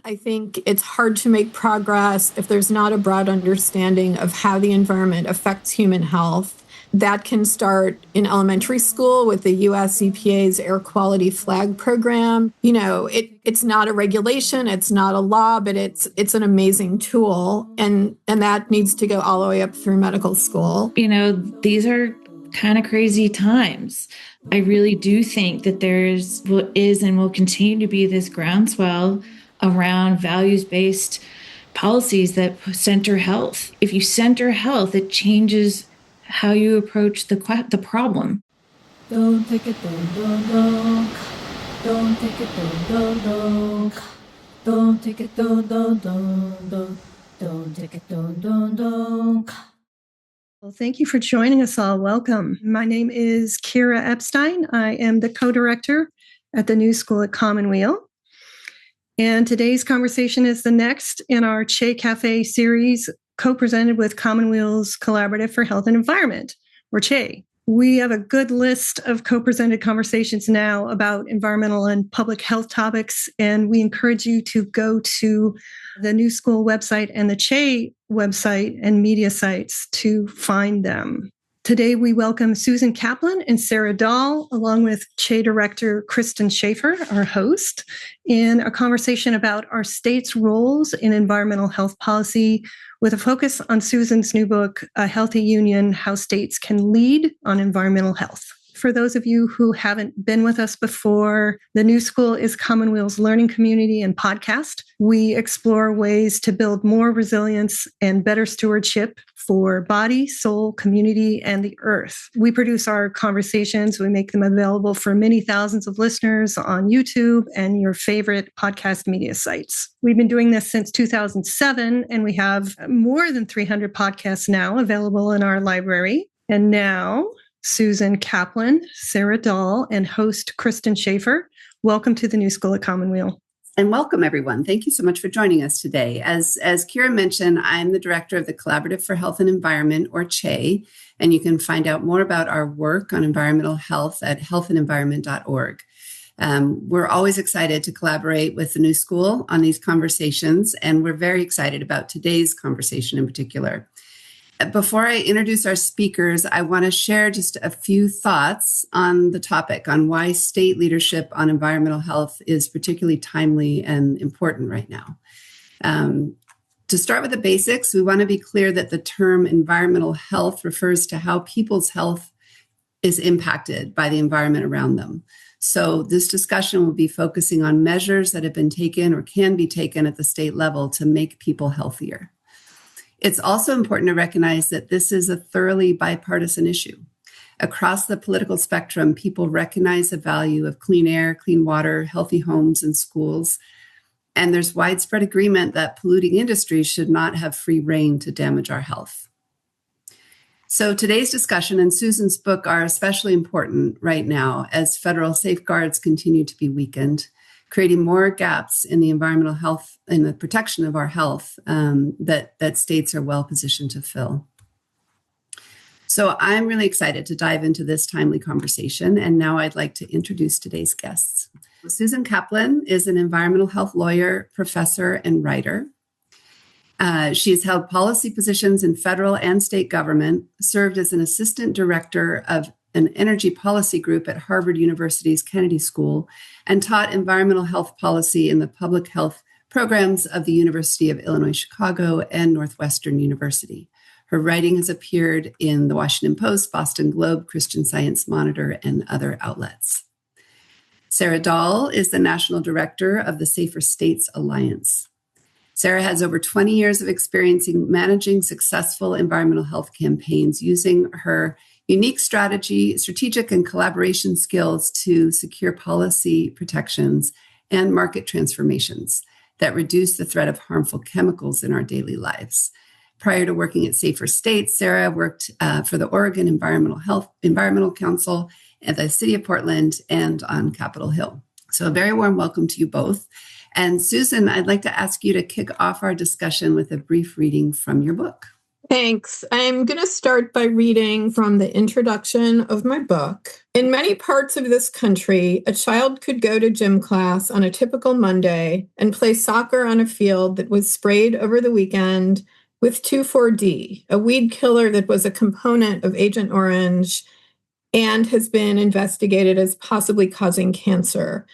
I think it's hard to make progress if there's not a broad understanding of how the environment affects human health. That can start in elementary school with the US EPA's air quality flag program. It's not a regulation, it's not a law, but it's an amazing tool. And that needs to go all the way up through medical school. These are kind of crazy times. I really do think that is and will continue to be this groundswell around values-based policies that center health. If you center health, it changes how you approach the problem. Don't take it, don't. Don't take it, don't. Don't take it, don't. Don't take it, don't. Well, thank you for joining us all. Welcome. My name is Kira Epstein. I am the co-director at the New School at Commonweal. And today's conversation is the next in our Che Cafe series, co-presented with Commonweal's Collaborative for Health and Environment, or Che. We have a good list of co-presented conversations now about environmental and public health topics, and we encourage you to go to the New School website and the Che website and media sites to find them. Today, we welcome Susan Kaplan and Sarah Dahl, along with Che Director Kristin Schafer, our host, in a conversation about our state's roles in environmental health policy, with a focus on Susan's new book, A Healthy Union, How States Can Lead on Environmental Health. For those of you who haven't been with us before, the New School is Commonweal's learning community and podcast. We explore ways to build more resilience and better stewardship for body, soul, community, and the earth. We produce our conversations. We make them available for many thousands of listeners on YouTube and your favorite podcast media sites. We've been doing this since 2007, and we have more than 300 podcasts now available in our library. And now, Susan Kaplan, Sarah Dahl, and host Kristin Schafer. Welcome to the New School at Commonweal. And welcome, everyone. Thank you so much for joining us today. As Kira mentioned, I'm the director of the Collaborative for Health and Environment, or CHE, and you can find out more about our work on environmental health at healthandenvironment.org. We're always excited to collaborate with the New School on these conversations, and we're very excited about today's conversation in particular. Before I introduce our speakers, I want to share just a few thoughts on the topic, on why state leadership on environmental health is particularly timely and important right now. To start with the basics, we want to be clear that the term environmental health refers to how people's health is impacted by the environment around them. So this discussion will be focusing on measures that have been taken or can be taken at the state level to make people healthier. It's also important to recognize that this is a thoroughly bipartisan issue. Across the political spectrum, people recognize the value of clean air, clean water, healthy homes and schools. And there's widespread agreement that polluting industries should not have free rein to damage our health. So today's discussion and Susan's book are especially important right now as federal safeguards continue to be weakened, creating more gaps in the environmental health and the protection of our health that states are well positioned to fill. So I'm really excited to dive into this timely conversation. And now I'd like to introduce today's guests. Susan Kaplan is an environmental health lawyer, professor, and writer. She has held policy positions in federal and state government, served as an assistant director of an energy policy group at Harvard University's Kennedy School, and taught environmental health policy in the public health programs of the University of Illinois Chicago and Northwestern University. Her writing has appeared in the Washington Post, Boston Globe, Christian Science Monitor, and other outlets. Sarah Dahl is the national director of the Safer States Alliance. Sarah has over 20 years of experience in managing successful environmental health campaigns using her unique strategic and collaboration skills to secure policy protections and market transformations that reduce the threat of harmful chemicals in our daily lives. Prior to working at Safer States, Sarah worked for the Oregon Environmental Council at the City of Portland and on Capitol Hill. So a very warm welcome to you both. And Susan, I'd like to ask you to kick off our discussion with a brief reading from your book. Thanks. I'm going to start by reading from the introduction of my book. In many parts of this country, a child could go to gym class on a typical Monday and play soccer on a field that was sprayed over the weekend with 2,4-D, a weed killer that was a component of Agent Orange and has been investigated as possibly causing cancer.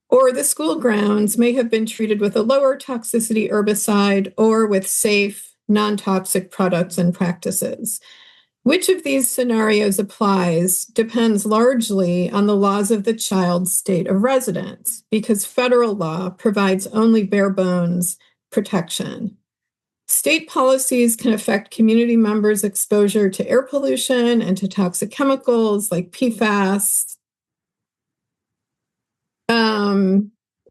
Or the school grounds may have been treated with a lower toxicity herbicide or with safe, non-toxic products and practices. Which of these scenarios applies depends largely on the laws of the child's state of residence, because federal law provides only bare bones protection. State policies can affect community members' exposure to air pollution and to toxic chemicals like PFAS.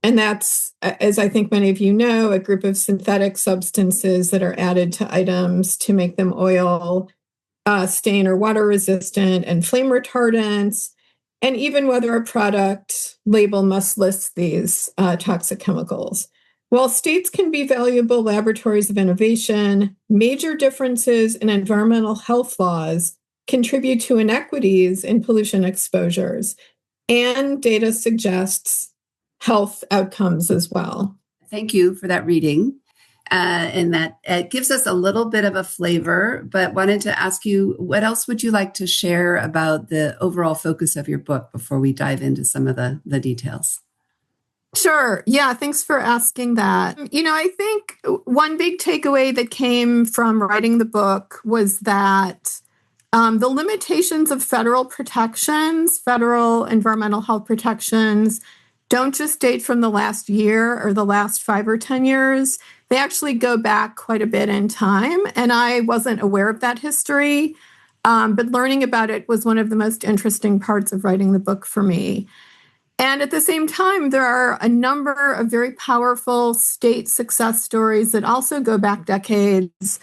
And that's, as I think many of you know, a group of synthetic substances that are added to items to make them oil, stain or water resistant, and flame retardants, and even whether a product label must list these toxic chemicals. While states can be valuable laboratories of innovation, major differences in environmental health laws contribute to inequities in pollution exposures, and data suggests health outcomes as well. Thank you for that reading. And that it gives us a little bit of a flavor, but wanted to ask you, what else would you like to share about the overall focus of your book before we dive into some of the details? Sure. Yeah, thanks for asking that. I think one big takeaway that came from writing the book was that the limitations of federal protections, federal environmental health protections, don't just date from the last year or the last 5 or 10 years. They actually go back quite a bit in time. And I wasn't aware of that history, but learning about it was one of the most interesting parts of writing the book for me. And at the same time, there are a number of very powerful state success stories that also go back decades.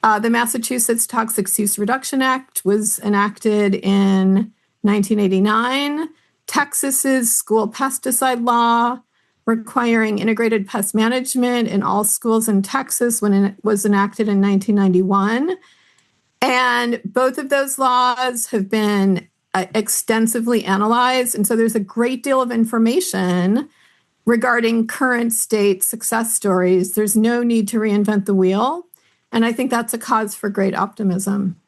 The Massachusetts Toxic Use Reduction Act was enacted in 1989. Texas's school pesticide law requiring integrated pest management in all schools in Texas when it was enacted in 1991. And both of those laws have been extensively analyzed. And so there's a great deal of information regarding current state success stories. There's no need to reinvent the wheel. And I think that's a cause for great optimism.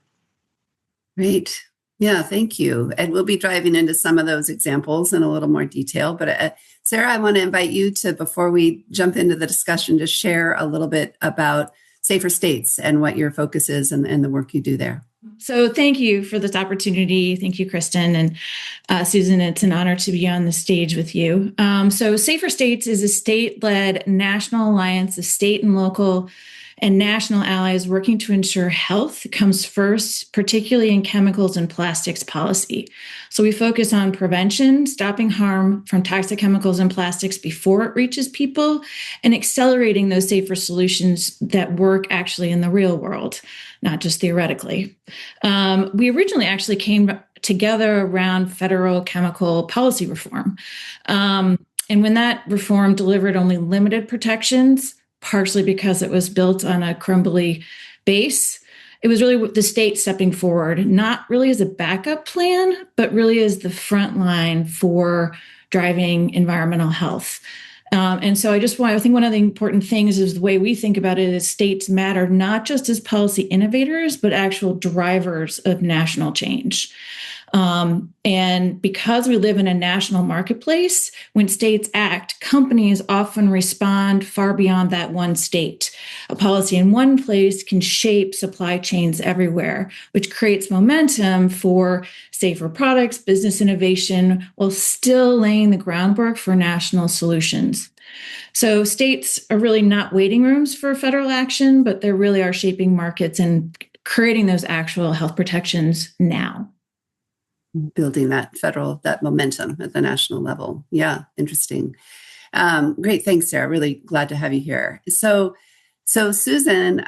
Great. Yeah, thank you. And we'll be diving into some of those examples in a little more detail. But Sarah, I want to invite you to, before we jump into the discussion, to share a little bit about Safer States and what your focus is and the work you do there. So thank you for this opportunity. Thank you, Kristin and Susan. It's an honor to be on the stage with you. So Safer States is a state-led national alliance of state and local and national allies working to ensure health comes first, particularly in chemicals and plastics policy. So we focus on prevention, stopping harm from toxic chemicals and plastics before it reaches people, and accelerating those safer solutions that work actually in the real world, not just theoretically. We originally actually came together around federal chemical policy reform. And when that reform delivered only limited protections, partially because it was built on a crumbly base, it was really the state stepping forward, not really as a backup plan, but really as the front line for driving environmental health. And so I think one of the important things is the way we think about it is states matter not just as policy innovators, but actual drivers of national change. And because we live in a national marketplace, when states act, companies often respond far beyond that one state. A policy in one place can shape supply chains everywhere, which creates momentum for safer products, business innovation, while still laying the groundwork for national solutions. So states are really not waiting rooms for federal action, but they really are shaping markets and creating those actual health protections now. Building that momentum at the national level. Yeah, interesting. Great. Thanks, Sarah. Really glad to have you here. So Susan,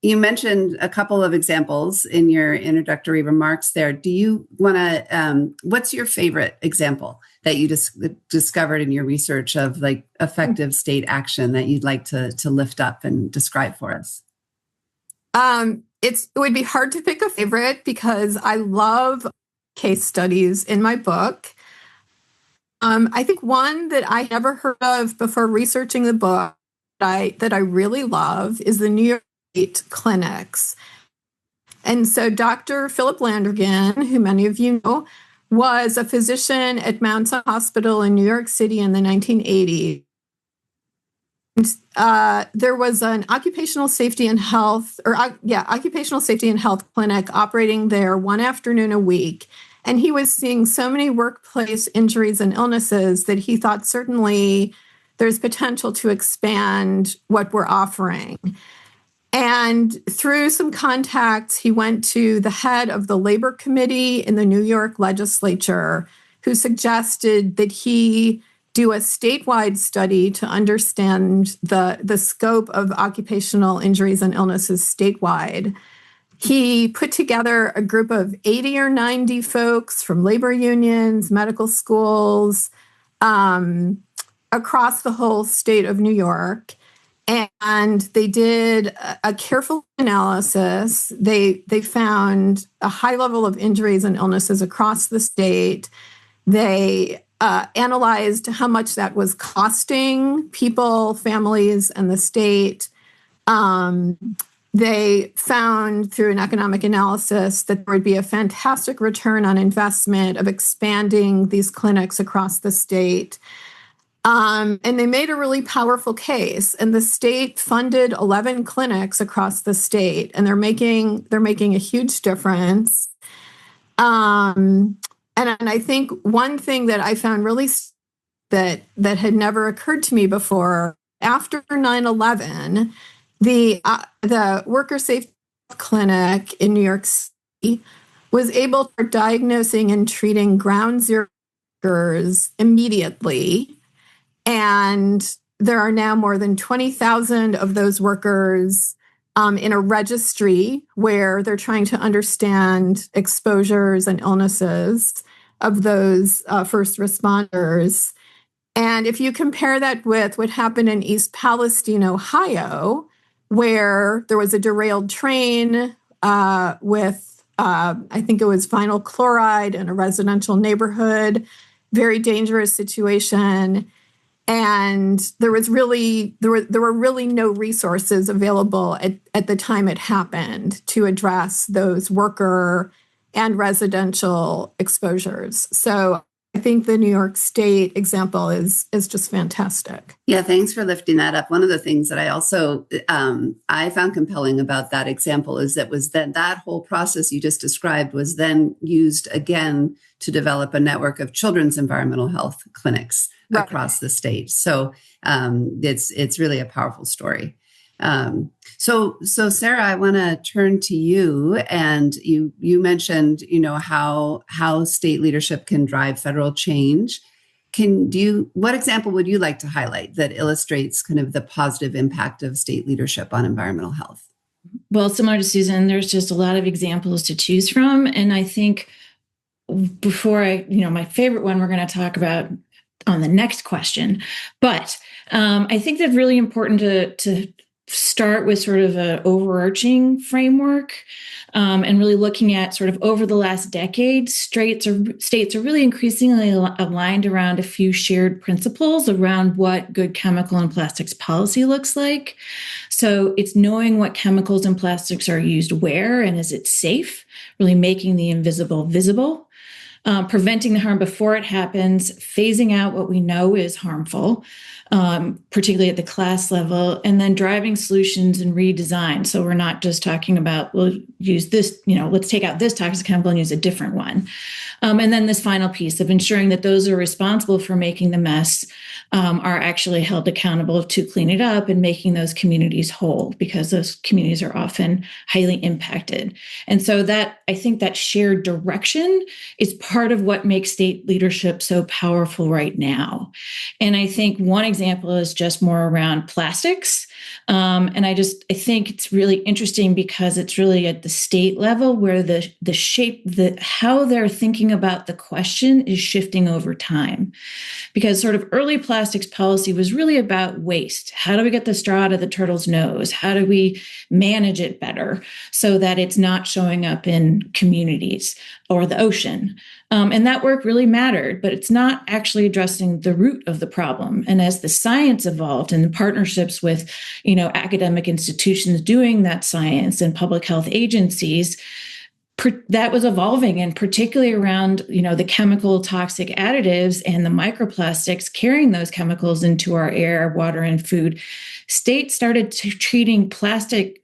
you mentioned a couple of examples in your introductory remarks there. Do you want to, what's your favorite example that you discovered in your research of like effective state action that you'd like to lift up and describe for us? it would be hard to pick a favorite because I love case studies in my book. I think one that I never heard of before researching the book that I really love is the New York State clinics. And so Dr. Philip Landrigan, who many of you know, was a physician at Mount Sinai Hospital in New York City in the 1980s. There was an occupational safety and health clinic operating there one afternoon a week. And he was seeing so many workplace injuries and illnesses that he thought certainly there's potential to expand what we're offering. And through some contacts, he went to the head of the labor committee in the New York legislature, who suggested that he do a statewide study to understand the scope of occupational injuries and illnesses statewide. He put together a group of 80 or 90 folks from labor unions, medical schools, across the whole state of New York. And they did a careful analysis. They found a high level of injuries and illnesses across the state. They analyzed how much that was costing people, families, and the state. They found through an economic analysis that there would be a fantastic return on investment of expanding these clinics across the state. And they made a really powerful case. And the state funded 11 clinics across the state, and they're making a huge difference. And I think one thing that I found really that had never occurred to me before, after 9/11, the worker safety clinic in New York City was able to start diagnosing and treating ground zero workers immediately. And there are now more than 20,000 of those workers in a registry where they're trying to understand exposures and illnesses of those first responders. And if you compare that with what happened in East Palestine, Ohio, where there was a derailed train with, I think it was vinyl chloride in a residential neighborhood, very dangerous situation. And there were really no resources available at the time it happened to address those worker and residential exposures. So I think the New York State example is just fantastic. Yeah, thanks for lifting that up. One of the things that I also I found compelling about that example is that whole process you just described was then used again to develop a network of children's environmental health clinics across the state. So it's really a powerful story. So Sarah, I want to turn to you, and you mentioned, how state leadership can drive federal change. What example would you like to highlight that illustrates kind of the positive impact of state leadership on environmental health? Well, similar to Susan, there's just a lot of examples to choose from. And I think my favorite one we're going to talk about on the next question. But I think that's really important to start with sort of an overarching framework and really looking at sort of over the last decade, states are really increasingly aligned around a few shared principles around what good chemical and plastics policy looks like. So it's knowing what chemicals and plastics are used where and is it safe, really making the invisible visible. Preventing the harm before it happens, phasing out what we know is harmful, particularly at the class level, and then driving solutions and redesign. So we're not just talking about, we'll use this, let's take out this toxic chemical and use a different one. And then this final piece of ensuring that those who are responsible for making the mess are actually held accountable to clean it up and making those communities whole, because those communities are often highly impacted. And so I think that shared direction is part of what makes state leadership so powerful right now. And I think one example is just more around plastics. And I think it's really interesting because it's really at the state level where the shape, how they're thinking about the question is shifting over time. Because sort of early plastics policy was really about waste. How do we get the straw out of the turtle's nose? How do we manage it better so that it's not showing up in communities or the ocean? And that work really mattered, but it's not actually addressing the root of the problem. And as the science evolved and the partnerships with, academic institutions doing that science and public health agencies, that was evolving, and particularly around, the chemical toxic additives and the microplastics carrying those chemicals into our air, water, and food. States started treating plastic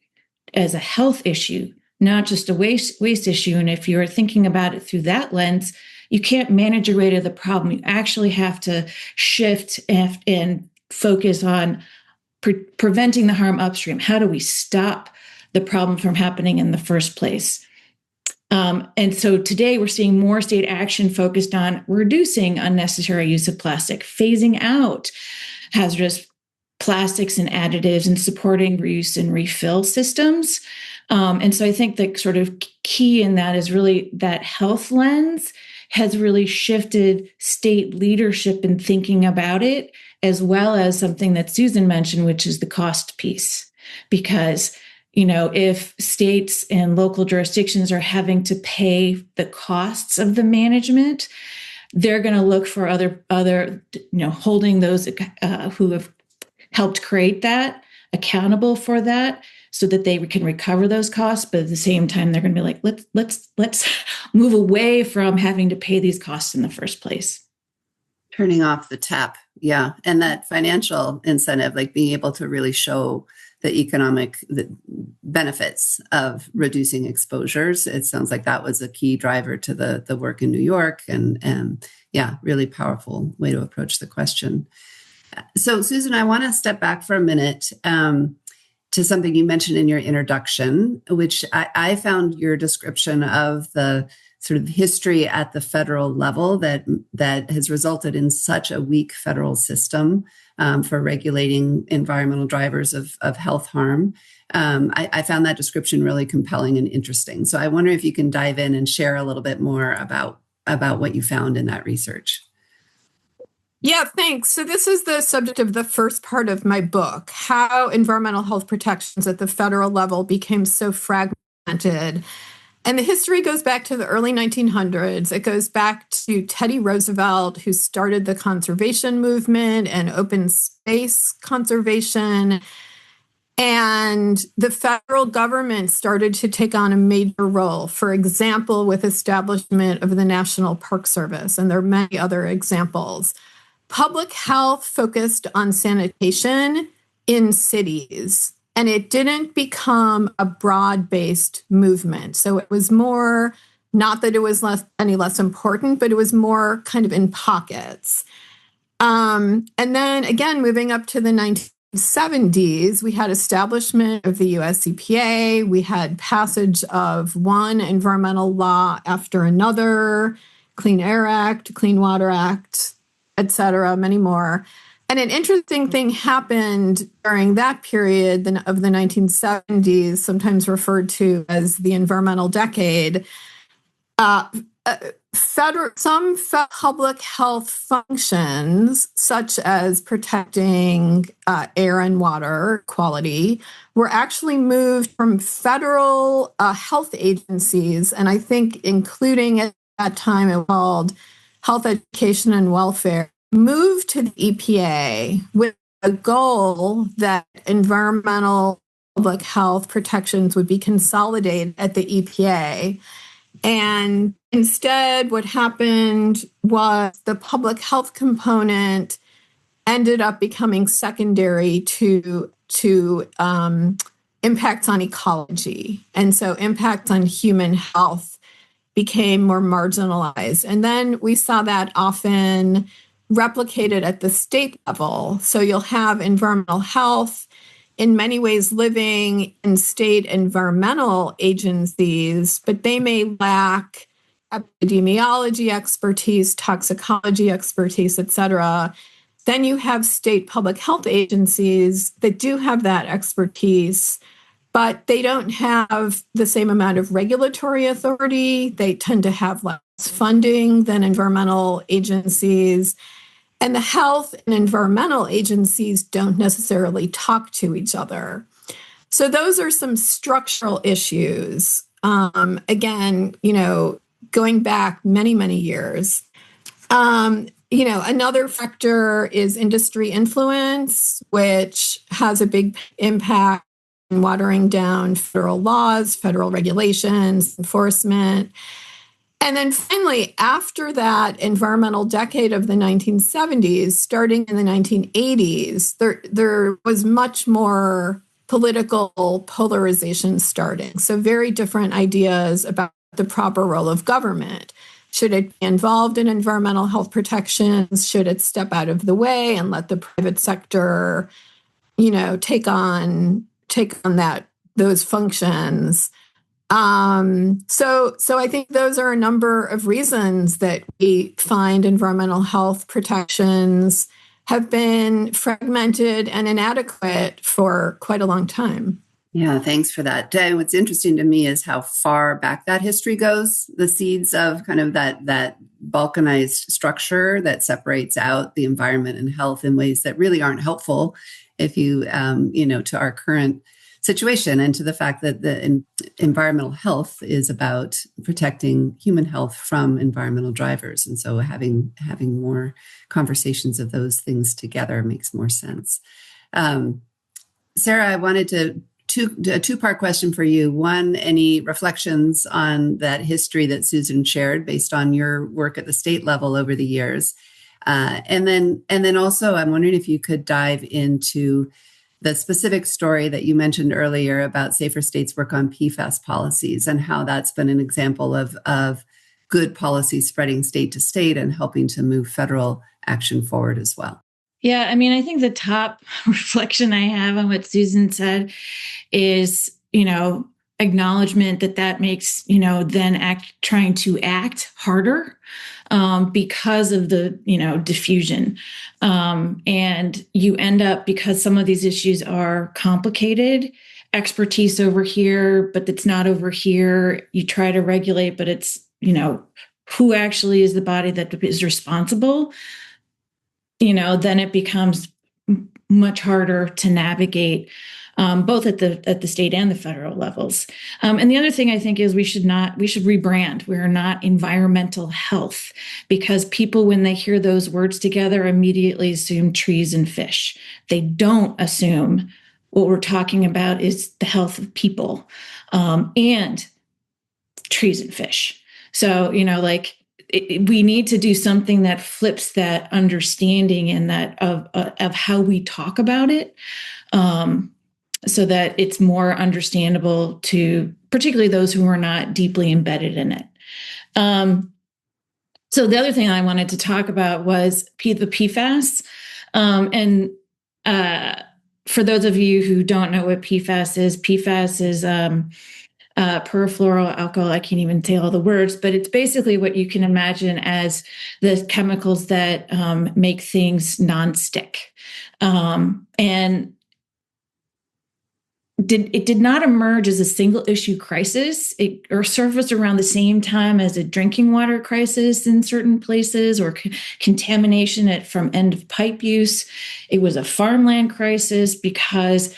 as a health issue, not just a waste issue. And if you're thinking about it through that lens, you can't manage your way to the problem. You actually have to shift and focus on preventing the harm upstream. How do we stop the problem from happening in the first place? And so today we're seeing more state action focused on reducing unnecessary use of plastic, phasing out hazardous plastics and additives, and supporting reuse and refill systems. And so I think the sort of key in that is really that health lens has really shifted state leadership in thinking about it, as well as something that Susan mentioned, which is the cost piece. Because if states and local jurisdictions are having to pay the costs of the management, they're going to look for other, holding those who have helped create that accountable for that, so that they can recover those costs. But at the same time, they're going to be like, let's move away from having to pay these costs in the first place. Turning off the tap. Yeah. And that financial incentive, like being able to really show the economic benefits of reducing exposures. It sounds like that was a key driver to the work in New York, and really powerful way to approach the question. So Susan, I want to step back for a minute to something you mentioned in your introduction, which I found your description of the sort of history at the federal level that has resulted in such a weak federal system for regulating environmental drivers of health harm. I found that description really compelling and interesting. So I wonder if you can dive in and share a little bit more about what you found in that research. Yeah, thanks. So this is the subject of the first part of my book, how environmental health protections at the federal level became so fragmented. And the history goes back to the early 1900s. It goes back to Teddy Roosevelt, who started the conservation movement and open space conservation. And the federal government started to take on a major role, for example, with establishment of the National Park Service. And there are many other examples. Public health focused on sanitation in cities, and it didn't become a broad-based movement. So it was more, not that it was any less important, but it was more kind of in pockets. And then again, moving up to the 1970s, we had establishment of the US EPA. We had passage of one environmental law after another, Clean Air Act, Clean Water Act, et cetera, many more. And an interesting thing happened during that period of the 1970s, sometimes referred to as the environmental decade. Some public health functions, such as protecting air and water quality, were actually moved from federal health agencies, and I think including at that time it was called Health, Education, and Welfare, moved to the EPA with a goal that environmental public health protections would be consolidated at the EPA. And instead, what happened was the public health component ended up becoming secondary to impacts on ecology. And so impacts on human health became more marginalized. And then we saw that often replicated at the state level. So you'll have environmental health in many ways living in state environmental agencies, but they may lack epidemiology expertise, toxicology expertise, et cetera. Then you have state public health agencies that do have that expertise, but they don't have the same amount of regulatory authority. They tend to have less funding than environmental agencies. And the health and environmental agencies don't necessarily talk to each other. So those are some structural issues. Again, going back many, many years. Another factor is industry influence, which has a big impact in watering down federal laws, federal regulations, enforcement. And then finally, after that environmental decade of the 1970s, starting in the 1980s, there was much more political polarization starting. So very different ideas about the proper role of government. Should it be involved in environmental health protections? Should it step out of the way and let the private sector, take on those functions? So I think those are a number of reasons that we find environmental health protections have been fragmented and inadequate for quite a long time. Yeah, thanks for that. What's interesting to me is how far back that history goes, the seeds of kind of that balkanized structure that separates out the environment and health in ways that really aren't helpful if you, to our current situation and to the fact that the environmental health is about protecting human health from environmental drivers. And so having more conversations of those things together makes more sense. Sarah, I wanted a two-part question for you. One, any reflections on that history that Susan shared based on your work at the state level over the years? And then also, I'm wondering if you could dive into the specific story that you mentioned earlier about Safer States' work on PFAS policies and how that's been an example of good policy spreading state to state and helping to move federal action forward as well. Yeah, I mean, I think the top reflection I have on what Susan said is, acknowledgement that makes, then trying to act harder because of the, diffusion. And you end up, because some of these issues are complicated, expertise over here, but it's not over here. You try to regulate, but it's, who actually is the body that is responsible? Then it becomes much harder to navigate, both at the state and the federal levels. And the other thing I think is we should rebrand. We are not environmental health, because people, when they hear those words together, immediately assume trees and fish. They don't assume what we're talking about is the health of people, and trees and fish. So, we need to do something that flips that understanding and that of how we talk about it, so that it's more understandable to particularly those who are not deeply embedded in it. So the other thing I wanted to talk about was the PFAS. And for those of you who don't know what PFAS is perfluoroalkyl, I can't even say all the words, but it's basically what you can imagine as the chemicals that make things nonstick. And it did not emerge as a single issue crisis. It surfaced around the same time as a drinking water crisis in certain places, or contamination from end of pipe use. It was a farmland crisis because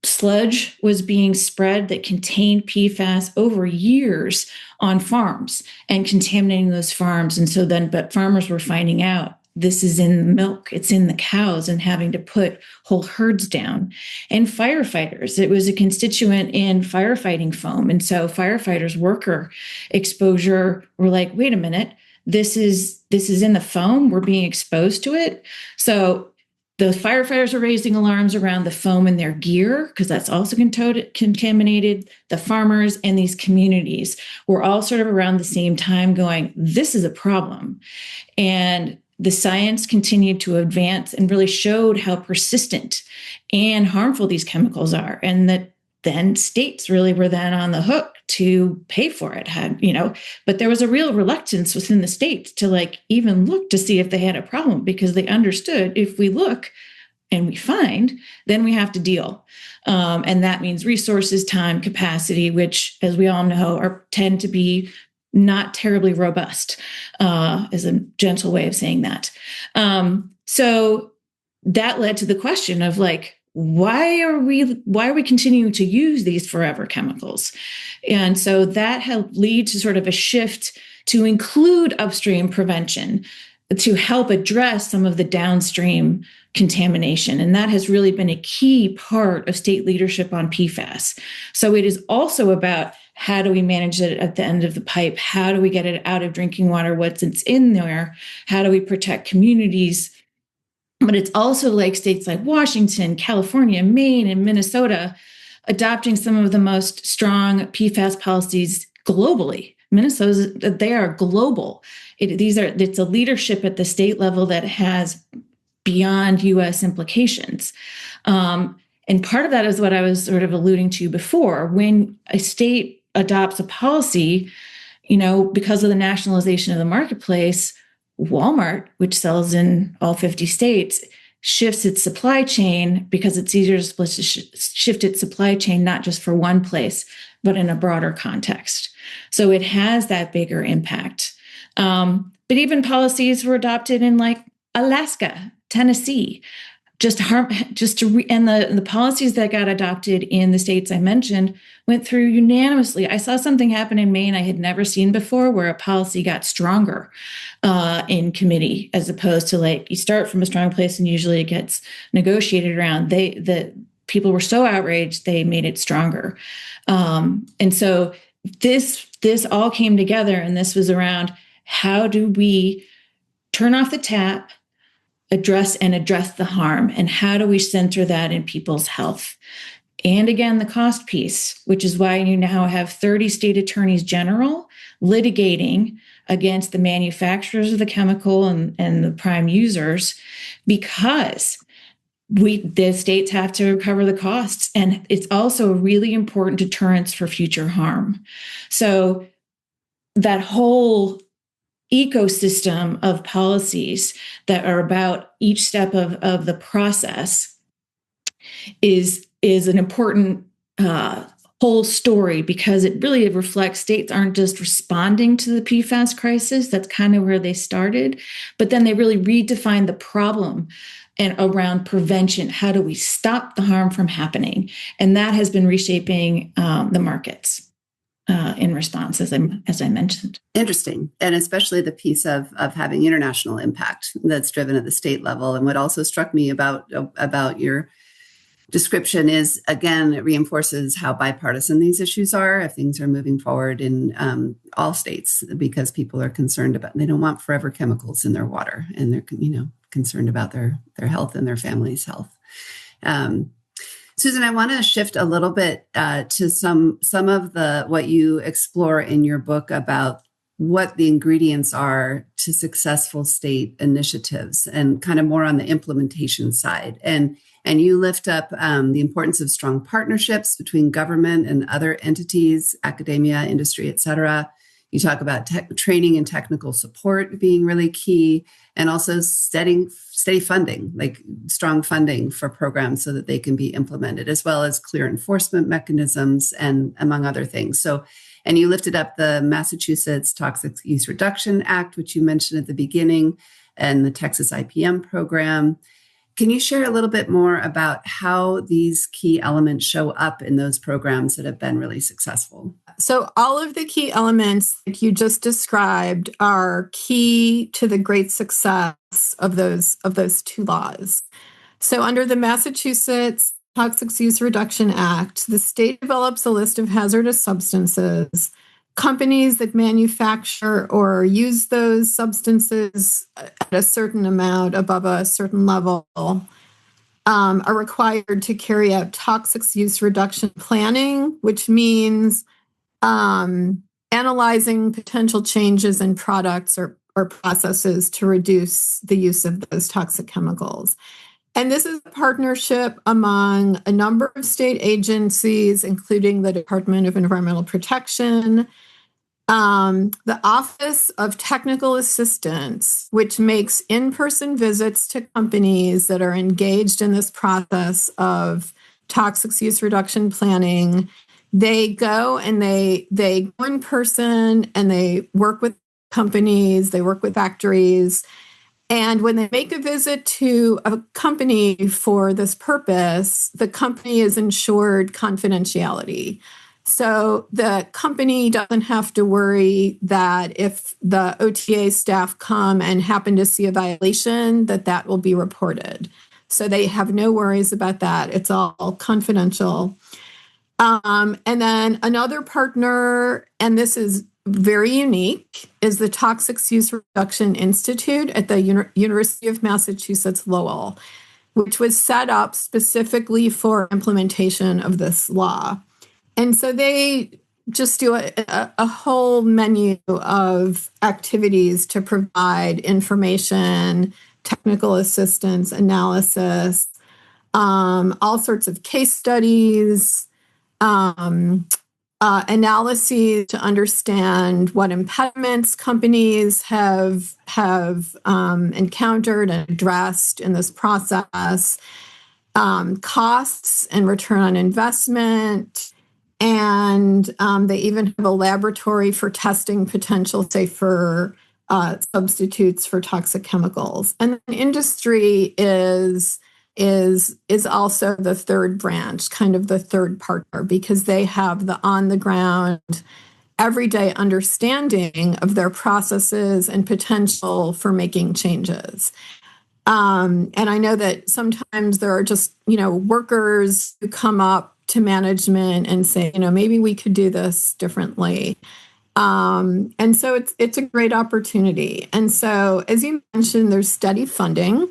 sludge was being spread that contained PFAS over years on farms and contaminating those farms. And so but farmers were finding out this is in the milk, it's in the cows, and having to put whole herds down. And firefighters, it was a constituent in firefighting foam. And so firefighters' worker exposure were like, wait a minute, this is in the foam, we're being exposed to it. So the firefighters are raising alarms around the foam in their gear, because that's also contaminated. The farmers and these communities were all sort of around the same time going, this is a problem. And the science continued to advance and really showed how persistent and harmful these chemicals are. And that then states really were then on the hook to pay for it, but there was a real reluctance within the states to even look to see if they had a problem, because they understood if we look and we find, then we have to deal. And that means resources, time, capacity, which, as we all know, tend to be not terribly robust, is a gentle way of saying that. So that led to the question of like, why are we continuing to use these forever chemicals? And so that helped lead to sort of a shift to include upstream prevention to help address some of the downstream contamination. And that has really been a key part of state leadership on PFAS. So it is also about how do we manage it at the end of the pipe? How do we get it out of drinking water? What's in there? How do we protect communities? But it's also like states like Washington, California, Maine, and Minnesota adopting some of the most strong PFAS policies globally. Minnesota, they are global. It's a leadership at the state level that has beyond U.S. implications. And part of that is what I was sort of alluding to before. When a state adopts a policy, because of the nationalization of the marketplace, Walmart, which sells in all 50 states, shifts its supply chain because it's easier to shift its supply chain, not just for one place, but in a broader context. So it has that bigger impact. But even policies were adopted in like Alaska, Tennessee, and the policies that got adopted in the states I mentioned went through unanimously. I saw something happen in Maine I had never seen before, where a policy got stronger in committee, as opposed to like you start from a strong place and usually it gets negotiated around. The people were so outraged they made it stronger, and so this all came together, and this was around how do we turn off the tap, address the harm, and how do we center that in people's health? And again, the cost piece, which is why you now have 30 state attorneys general litigating against the manufacturers of the chemical and the prime users, because the states have to recover the costs. And it's also a really important deterrence for future harm. So that whole ecosystem of policies that are about each step of the process is an important whole story, because it really reflects states aren't just responding to the PFAS crisis. That's kind of where they started, but then they really redefined the problem and around prevention. How do we stop the harm from happening? And that has been reshaping the markets in response, as I mentioned. Interesting. And especially the piece of having international impact that's driven at the state level. And what also struck me about your description is, again, it reinforces how bipartisan these issues are. If things are moving forward in all states, because people are concerned about, they don't want forever chemicals in their water, and they're concerned about their health and their family's health. Susan, I want to shift a little bit to some of what you explore in your book about what the ingredients are to successful state initiatives, and kind of more on the implementation side. And you lift up the importance of strong partnerships between government and other entities, academia, industry, et cetera. You talk about training and technical support being really key, and also steady funding, like strong funding for programs so that they can be implemented, as well as clear enforcement mechanisms, and among other things. So, and you lifted up the Massachusetts Toxic Use Reduction Act, which you mentioned at the beginning, and the Texas IPM program. Can you share a little bit more about how these key elements show up in those programs that have been really successful? So all of the key elements that you just described are key to the great success of those two laws. So under the Massachusetts Toxic Use Reduction Act, the state develops a list of hazardous substances. Companies that manufacture or use those substances at a certain amount above a certain level are required to carry out toxic use reduction planning, which means analyzing potential changes in products or processes to reduce the use of those toxic chemicals. And this is a partnership among a number of state agencies, including the Department of Environmental Protection, the Office of Technical Assistance, which makes in-person visits to companies that are engaged in this process of toxic use reduction planning, They go and they go in person and they work with companies, they work with factories. And when they make a visit to a company for this purpose, the company is ensured confidentiality. So the company doesn't have to worry that if the OTA staff come and happen to see a violation, that will be reported. So they have no worries about that. It's all confidential. And then another partner, and this is very unique, is the Toxics Use Reduction Institute at the University of Massachusetts Lowell, which was set up specifically for implementation of this law. And so they just do a whole menu of activities to provide information, technical assistance, analysis, all sorts of case studies, analyses to understand what impediments companies have encountered and addressed in this process, costs and return on investment. And they even have a laboratory for testing potential safer substitutes for toxic chemicals. And then industry is also the third branch, kind of the third partner, because they have the on-the-ground, everyday understanding of their processes and potential for making changes. And I know that sometimes there are just, workers who come up to management and say, maybe we could do this differently. And so it's a great opportunity. And so, as you mentioned, there's steady funding.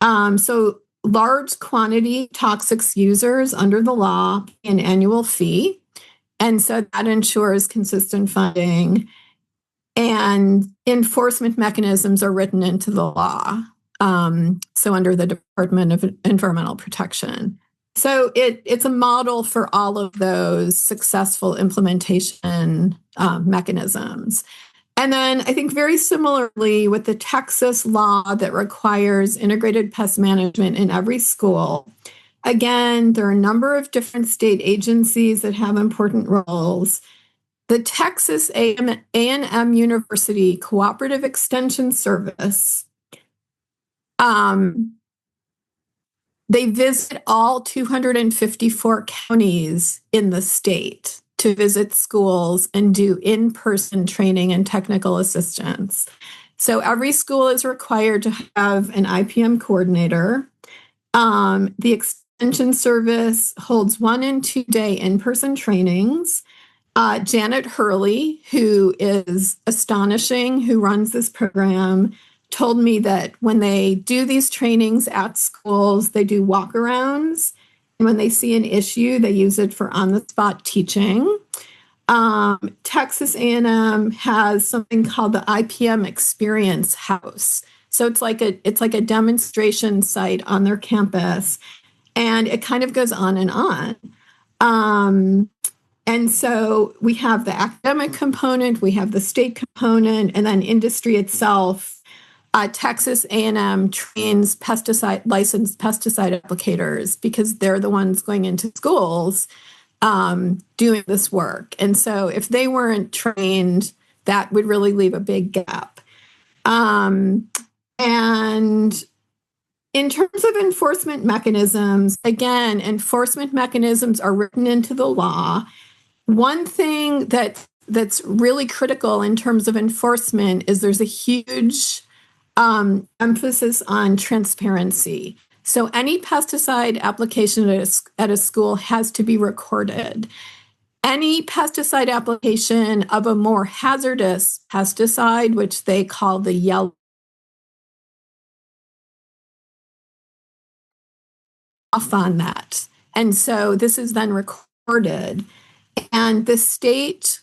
So large quantity toxics users under the law pay an annual fee. And so that ensures consistent funding. And enforcement mechanisms are written into the law. So under the Department of Environmental Protection. So it's a model for all of those successful implementation mechanisms. And then I think very similarly with the Texas law that requires integrated pest management in every school, again, there are a number of different state agencies that have important roles. The Texas A&M University Cooperative Extension Service, they visit all 254 counties in the state to visit schools and do in-person training and technical assistance. So every school is required to have an IPM coordinator. The Extension Service holds 1 and 2 day in-person trainings. Janet Hurley, who is astonishing, who runs this program, told me that when they do these trainings at schools, they do walkarounds. And when they see an issue, they use it for on-the-spot teaching. Texas A&M has something called the IPM Experience House. So it's like a demonstration site on their campus, and it kind of goes on and on. And so we have the academic component, we have the state component, and then industry itself. Texas A&M trains licensed pesticide applicators because they're the ones going into schools doing this work. And so if they weren't trained, that would really leave a big gap. And in terms of enforcement mechanisms, again, enforcement mechanisms are written into the law. One thing that's really critical in terms of enforcement is there's a huge emphasis on transparency. So any pesticide application at a school has to be recorded. Any pesticide application of a more hazardous pesticide, which they call the yellow, off on that. And so this is then recorded. And the state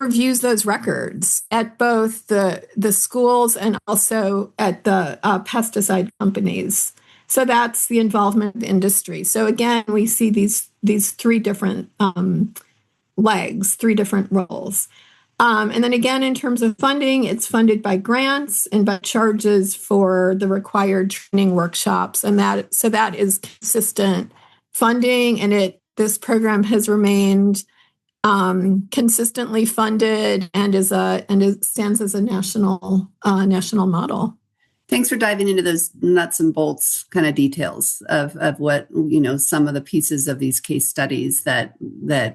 reviews those records at both the schools and also at the pesticide companies. So that's the involvement of the industry. So again, we see these 3 different legs, 3 different roles. And then again, in terms of funding, it's funded by grants and by charges for the required training workshops. And that is consistent funding, and this program has remained consistently funded and it stands as a national model. Thanks for diving into those nuts and bolts kind of details of what, some of the pieces of these case studies that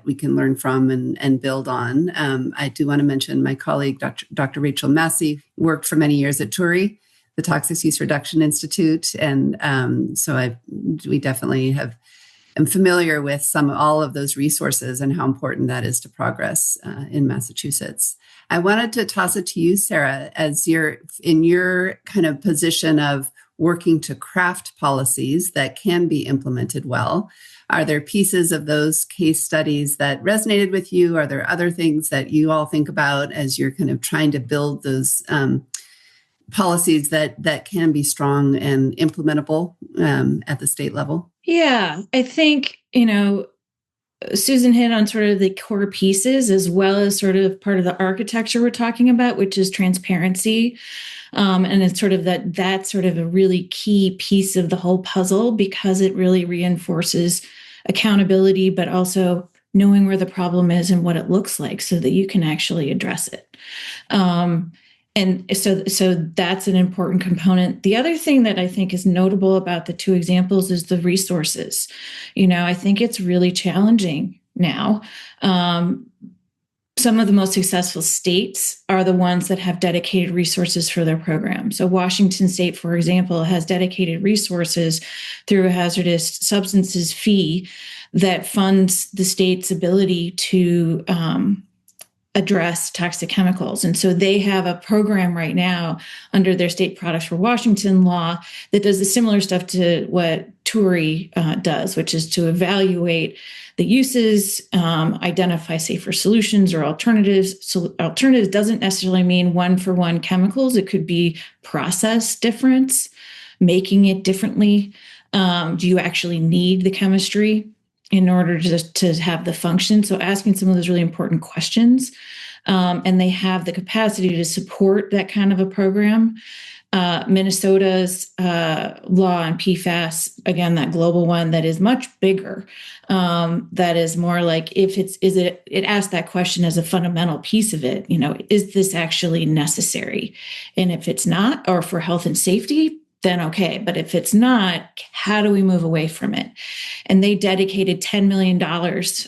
we can learn from and build on. I do want to mention my colleague, Dr. Rachel Massey, worked for many years at TURI, the Toxic Use Reduction Institute. And so we definitely am familiar with all of those resources and how important that is to progress in Massachusetts. I wanted to toss it to you, Sarah, as you're in your kind of position of working to craft policies that can be implemented well. Are there pieces of those case studies that resonated with you? Are there other things that you all think about as you're kind of trying to build those policies that can be strong and implementable at the state level? Yeah, I think, Susan hit on sort of the core pieces as well as sort of part of the architecture we're talking about, which is transparency. And it's sort of that's sort of a really key piece of the whole puzzle because it really reinforces accountability, but also knowing where the problem is and what it looks like so that you can actually address it. And so that's an important component. The other thing that I think is notable about the two examples is the resources. I think it's really challenging now. Some of the most successful states are the ones that have dedicated resources for their program. So Washington State, for example, has dedicated resources through a hazardous substances fee that funds the state's ability to address toxic chemicals. And so they have a program right now under their state products for Washington law that does the similar stuff to what TURI does, which is to evaluate the uses, identify safer solutions or alternatives. So alternatives doesn't necessarily mean one-for-one chemicals. It could be process difference, making it differently. Do you actually need the chemistry in order to have the function? So asking some of those really important questions. And they have the capacity to support that kind of a program. Minnesota's law on PFAS, again, that global one that is much bigger, that is more like it asks that question as a fundamental piece of it, is this actually necessary? And if it's not, or for health and safety, then okay. But if it's not, how do we move away from it? And they dedicated $10 million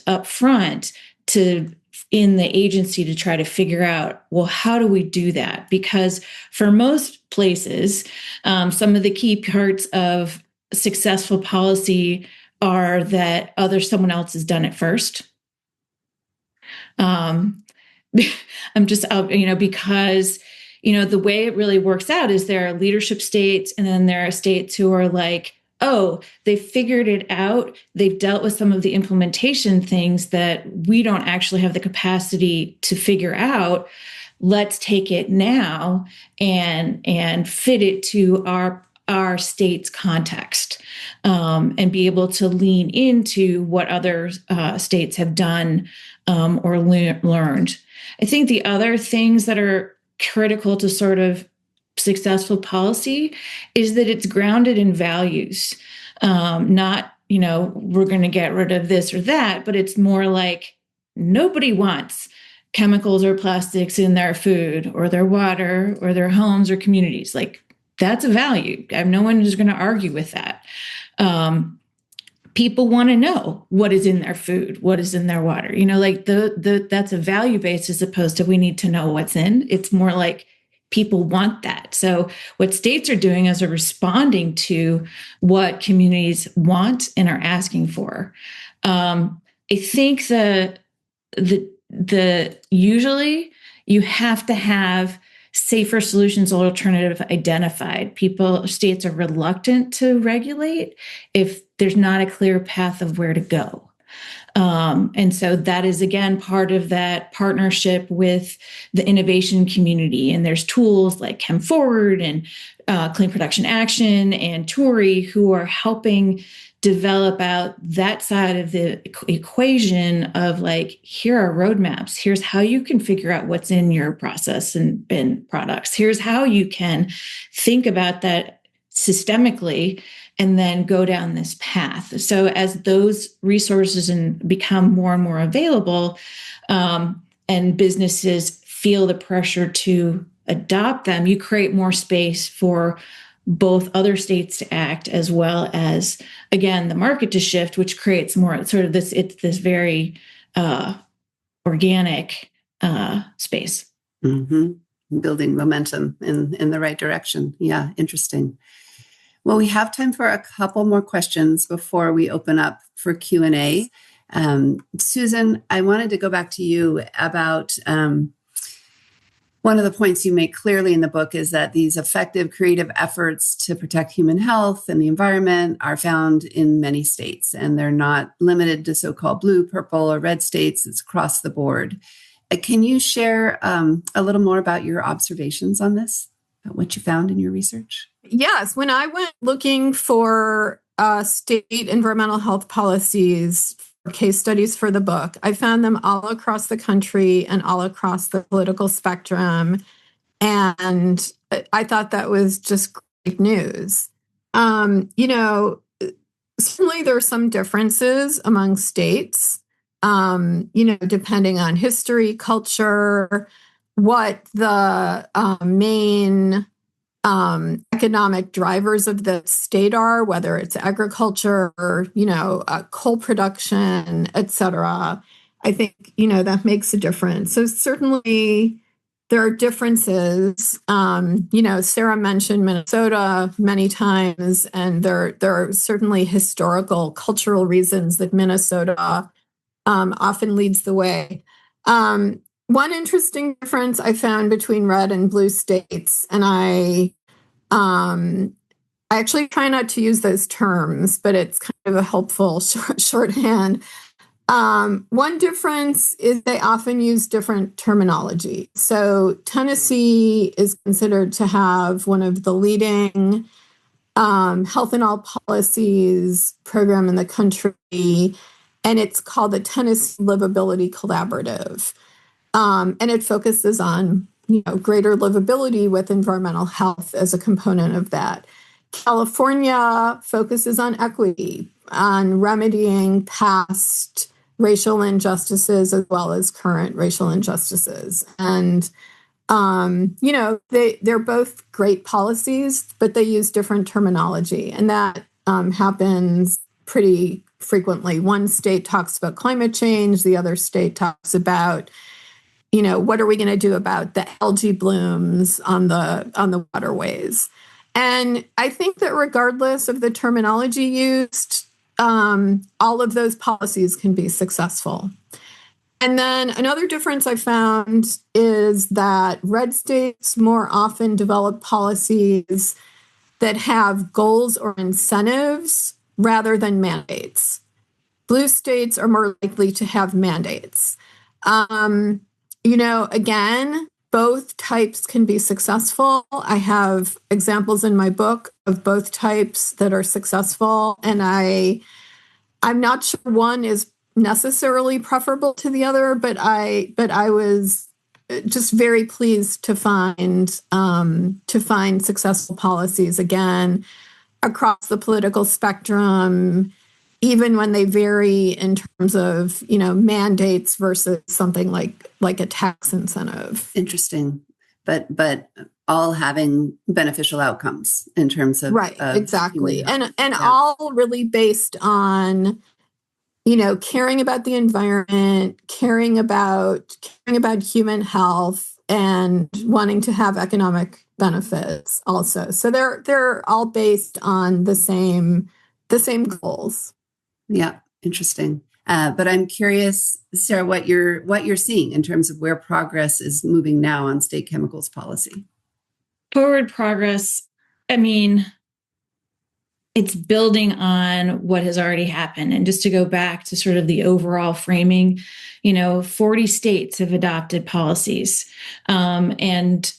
up front in the agency to try to figure out, well, how do we do that? Because for most places, some of the key parts of successful policy are that someone else has done it first. Because the way it really works out is there are leadership states, and then there are states who are like, oh, they figured it out. They've dealt with some of the implementation things that we don't actually have the capacity to figure out. Let's take it now and fit it to our state's context, and be able to lean into what other states have done or learned. I think the other things that are critical to sort of successful policy is that it's grounded in values, not, we're going to get rid of this or that, but it's more like nobody wants chemicals or plastics in their food or their water or their homes or communities. Like that's a value. No one is going to argue with that. People want to know what is in their food, what is in their water, that's a value base as opposed to we need to know what's in. It's more like people want that. So what states are doing is are responding to what communities want and are asking for. I think the usually you have to have safer solutions or alternative identified. States are reluctant to regulate if there's not a clear path of where to go. And so that is, again, part of that partnership with the innovation community. And there's tools like Chem Forward and Clean Production Action and TURI who are helping develop out that side of the equation of like, here are roadmaps. Here's how you can figure out what's in your process and products. Here's how you can think about that systemically and then go down this path. So as those resources become more and more available, and businesses feel the pressure to adopt them, you create more space for both other states to act, as well as, again, the market to shift, which creates more sort of it's this very organic space. Mm-hmm. Building momentum in the right direction. Yeah, interesting. Well, we have time for a couple more questions before we open up for Q&A. Susan, I wanted to go back to you about one of the points you make clearly in the book is that these effective creative efforts to protect human health and the environment are found in many states, and they're not limited to so-called blue, purple, or red states. It's across the board. Can you share a little more about your observations on this, about what you found in your research? Yes. When I went looking for state environmental health policies, case studies for the book, I found them all across the country and all across the political spectrum. And I thought that was just great news. Certainly there are some differences among states, depending on history, culture, what the main economic drivers of the state are, whether it's agriculture or, coal production, et cetera. I think, that makes a difference. So certainly there are differences. Sarah mentioned Minnesota many times, and there are certainly historical, cultural reasons that Minnesota often leads the way. One interesting difference I found between red and blue states, and I actually try not to use those terms, but it's kind of a helpful shorthand. One difference is they often use different terminology. So Tennessee is considered to have one of the leading health and all policies program in the country, and it's called the Tennessee Livability Collaborative. And it focuses on, greater livability with environmental health as a component of that. California focuses on equity, on remedying past racial injustices as well as current racial injustices. And, they're both great policies, but they use different terminology. And that happens pretty frequently. One state talks about climate change, the other state talks about what are we going to do about the algae blooms on the waterways? And I think that regardless of the terminology used, all of those policies can be successful. And then another difference I found is that red states more often develop policies that have goals or incentives rather than mandates. Blue states are more likely to have mandates. Again, both types can be successful. I have examples in my book of both types that are successful, and I'm not sure one is necessarily preferable to the other, but I was just very pleased to find successful policies again across the political spectrum, even when they vary in terms of, mandates versus something like a tax incentive. Interesting. But all having beneficial outcomes in terms of right, exactly. And yeah. All really based on, caring about the environment, caring about human health, and wanting to have economic benefits also. So they're all based on the same goals. Yeah, interesting. But I'm curious, Sarah, what you're seeing in terms of where progress is moving now on state chemicals policy. Forward progress, it's building on what has already happened. And just to go back to sort of the overall framing, 40 states have adopted policies. And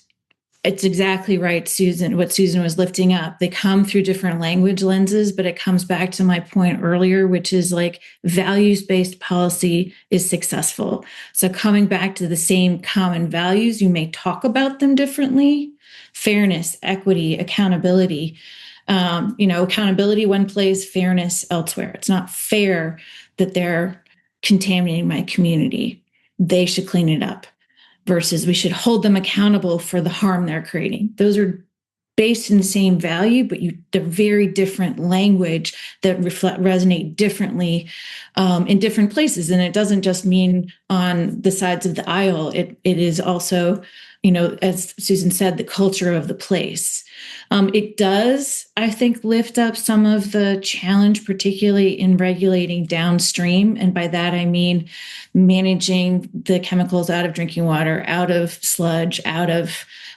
it's exactly right, Susan, what Susan was lifting up. They come through different language lenses, but it comes back to my point earlier, which is like values-based policy is successful. So coming back to the same common values, you may talk about them differently: fairness, equity, accountability. Accountability one place, fairness elsewhere. It's not fair that they're contaminating my community. They should clean it up, versus we should hold them accountable for the harm they're creating. Those are based in the same value, but they're very different language that resonate differently in different places. And it doesn't just mean on the sides of the aisle. It is also, as Susan said, the culture of the place. It does, I think, lift up some of the challenge, particularly in regulating downstream. And by that, I mean managing the chemicals out of drinking water, out of sludge,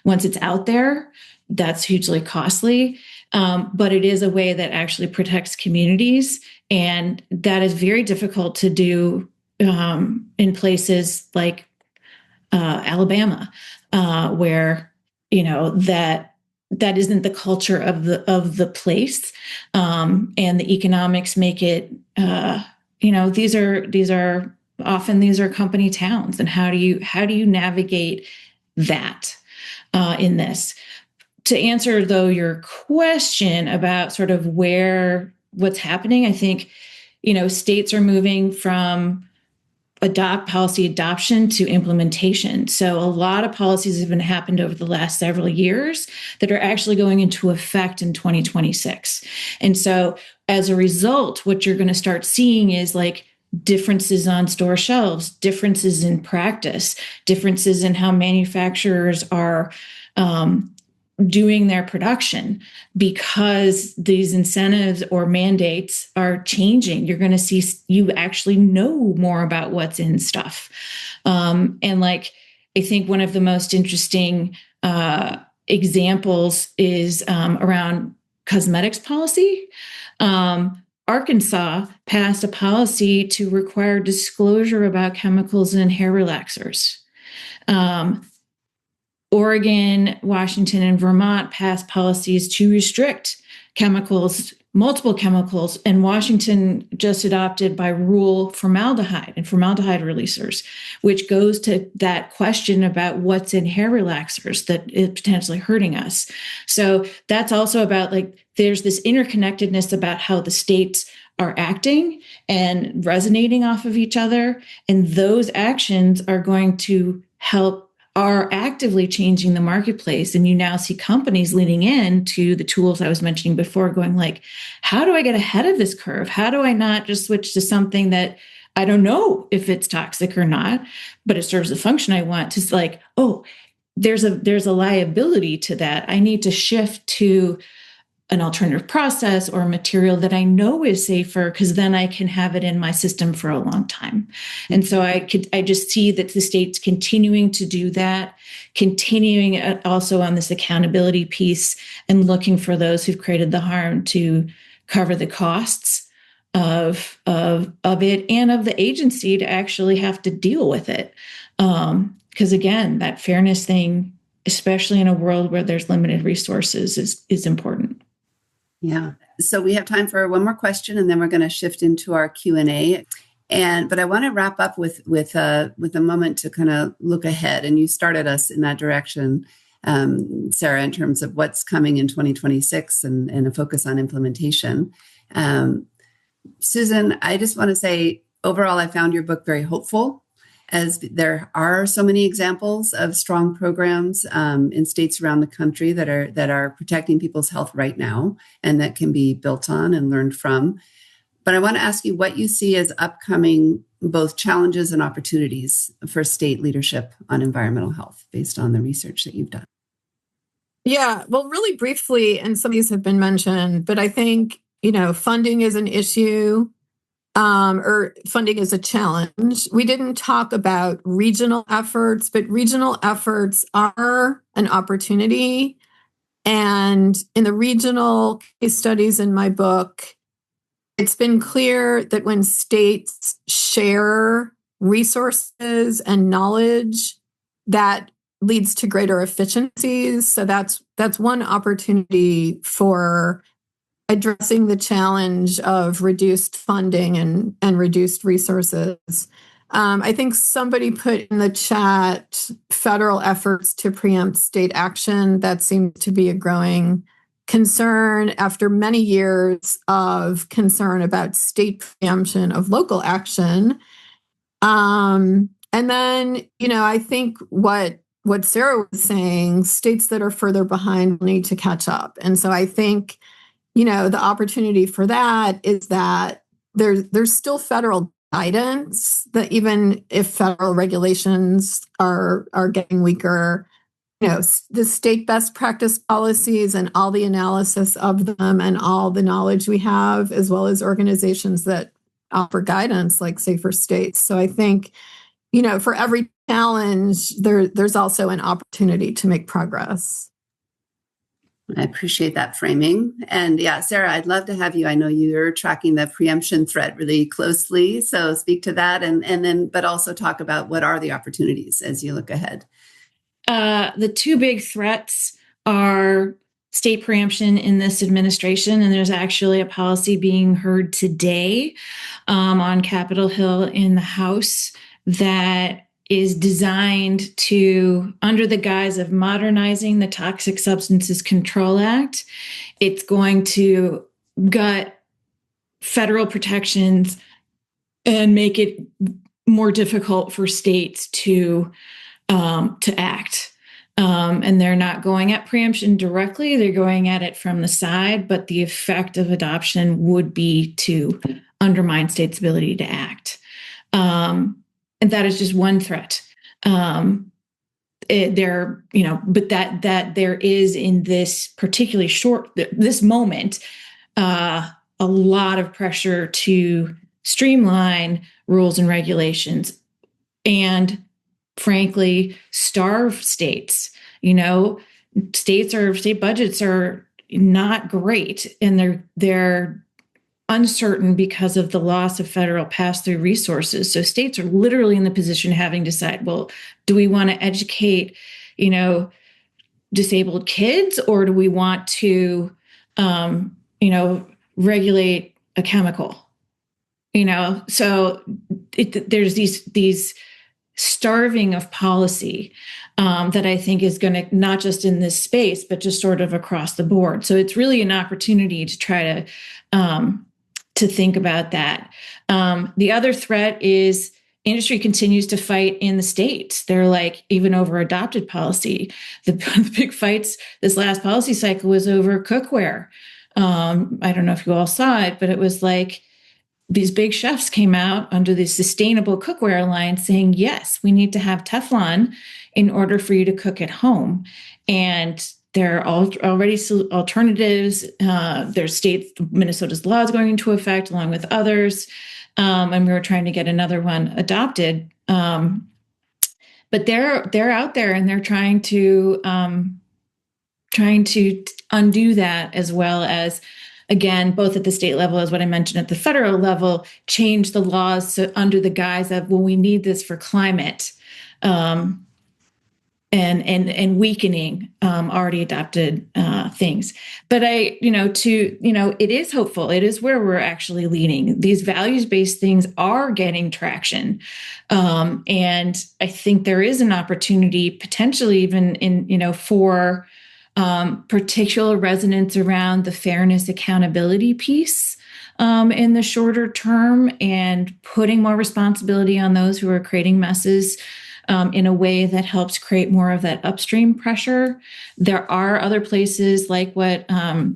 once it's out there. That's hugely costly, but it is a way that actually protects communities. And that is very difficult to do in places like Alabama, where, that isn't the culture of the place. And the economics make it, these are company towns. And how do you navigate that in this? To answer, though, your question about sort of what's happening, I think, states are moving from policy adoption to implementation. So a lot of policies have happened over the last several years that are actually going into effect in 2026. And so as a result, what you're going to start seeing is like differences on store shelves, differences in practice, differences in how manufacturers are doing their production, because these incentives or mandates are changing. You're going to see you actually know more about what's in stuff. And I think one of the most interesting examples is around cosmetics policy. Arkansas passed a policy to require disclosure about chemicals in hair relaxers. Oregon, Washington, and Vermont passed policies to restrict multiple chemicals, and Washington just adopted by rule formaldehyde and formaldehyde releasers, which goes to that question about what's in hair relaxers that is potentially hurting us. So that's also about there's this interconnectedness about how the states are acting and resonating off of each other. And those actions are going to are actively changing the marketplace. And you now see companies leaning into the tools I was mentioning before, going how do I get ahead of this curve? How do I not just switch to something that I don't know if it's toxic or not, but it serves the function I want? To there's a liability to that. I need to shift to an alternative process or a material that I know is safer, because then I can have it in my system for a long time. And so I just see that the states continuing to do that, continuing also on this accountability piece and looking for those who've created the harm to cover the costs of it and of the agency to actually have to deal with it. Because again, that fairness thing, especially in a world where there's limited resources, is important. Yeah. So we have time for one more question, and then we're going to shift into our Q&A. But I want to wrap up with a moment to kind of look ahead. And you started us in that direction, Sarah, in terms of what's coming in 2026 and a focus on implementation. Susan, I just want to say, overall, I found your book very hopeful, as there are so many examples of strong programs in states around the country that are protecting people's health right now, and that can be built on and learned from. But I want to ask you what you see as upcoming both challenges and opportunities for state leadership on environmental health based on the research that you've done. Yeah, well, really briefly, and some of these have been mentioned, but I think, funding is an issue. Or funding is a challenge. We didn't talk about regional efforts, but regional efforts are an opportunity. And in the regional case studies in my book, it's been clear that when states share resources and knowledge, that leads to greater efficiencies. So that's one opportunity for addressing the challenge of reduced funding and reduced resources. I think somebody put in the chat federal efforts to preempt state action. That seems to be a growing concern after many years of concern about state preemption of local action. And then, I think what Sarah was saying, states that are further behind will need to catch up. And so I think, the opportunity for that is that there's still federal guidance that even if federal regulations are getting weaker, the state best practice policies and all the analysis of them and all the knowledge we have, as well as organizations that offer guidance like Safer States. So I think, for every challenge, there's also an opportunity to make progress. I appreciate that framing. And yeah, Sarah, I'd love to have you. I know you're tracking the preemption threat really closely. So speak to that and then, but also talk about what are the opportunities as you look ahead. The two big threats are state preemption in this administration, and there's actually a policy being heard today on Capitol Hill in the House that is designed to, under the guise of modernizing the Toxic Substances Control Act, it's going to gut federal protections and make it more difficult for states to act. And they're not going at preemption directly, they're going at it from the side, but the effect of adoption would be to undermine states' ability to act. And that is just one threat. But that there is in this particularly this moment, a lot of pressure to streamline rules and regulations and frankly, starve states. State budgets are not great, and they're uncertain because of the loss of federal pass-through resources. So states are literally in the position of having to decide, well, do we want to educate, disabled kids, or do we want to, regulate a chemical? So there's these starving of policy that I think is going to, not just in this space, but just sort of across the board. So it's really an opportunity to try to think about that. The other threat is industry continues to fight in the states. They're like, even over adopted policy, the big fights this last policy cycle was over cookware. I don't know if you all saw it, but it was like, these big chefs came out under the Sustainable Cookware Alliance saying, yes, we need to have Teflon in order for you to cook at home. And there are already alternatives. There's states, Minnesota's law is going into effect along with others. And we were trying to get another one adopted. But they're out there and they're trying to undo that, as well as, again, both at the state level, as what I mentioned at the federal level, change the laws under the guise of, well, we need this for climate, and weakening already adopted things. But it is hopeful. It is where we're actually leading. These values-based things are getting traction, and I think there is an opportunity, potentially even for particular resonance around the fairness accountability piece in the shorter term, and putting more responsibility on those who are creating messes in a way that helps create more of that upstream pressure. There are other places like what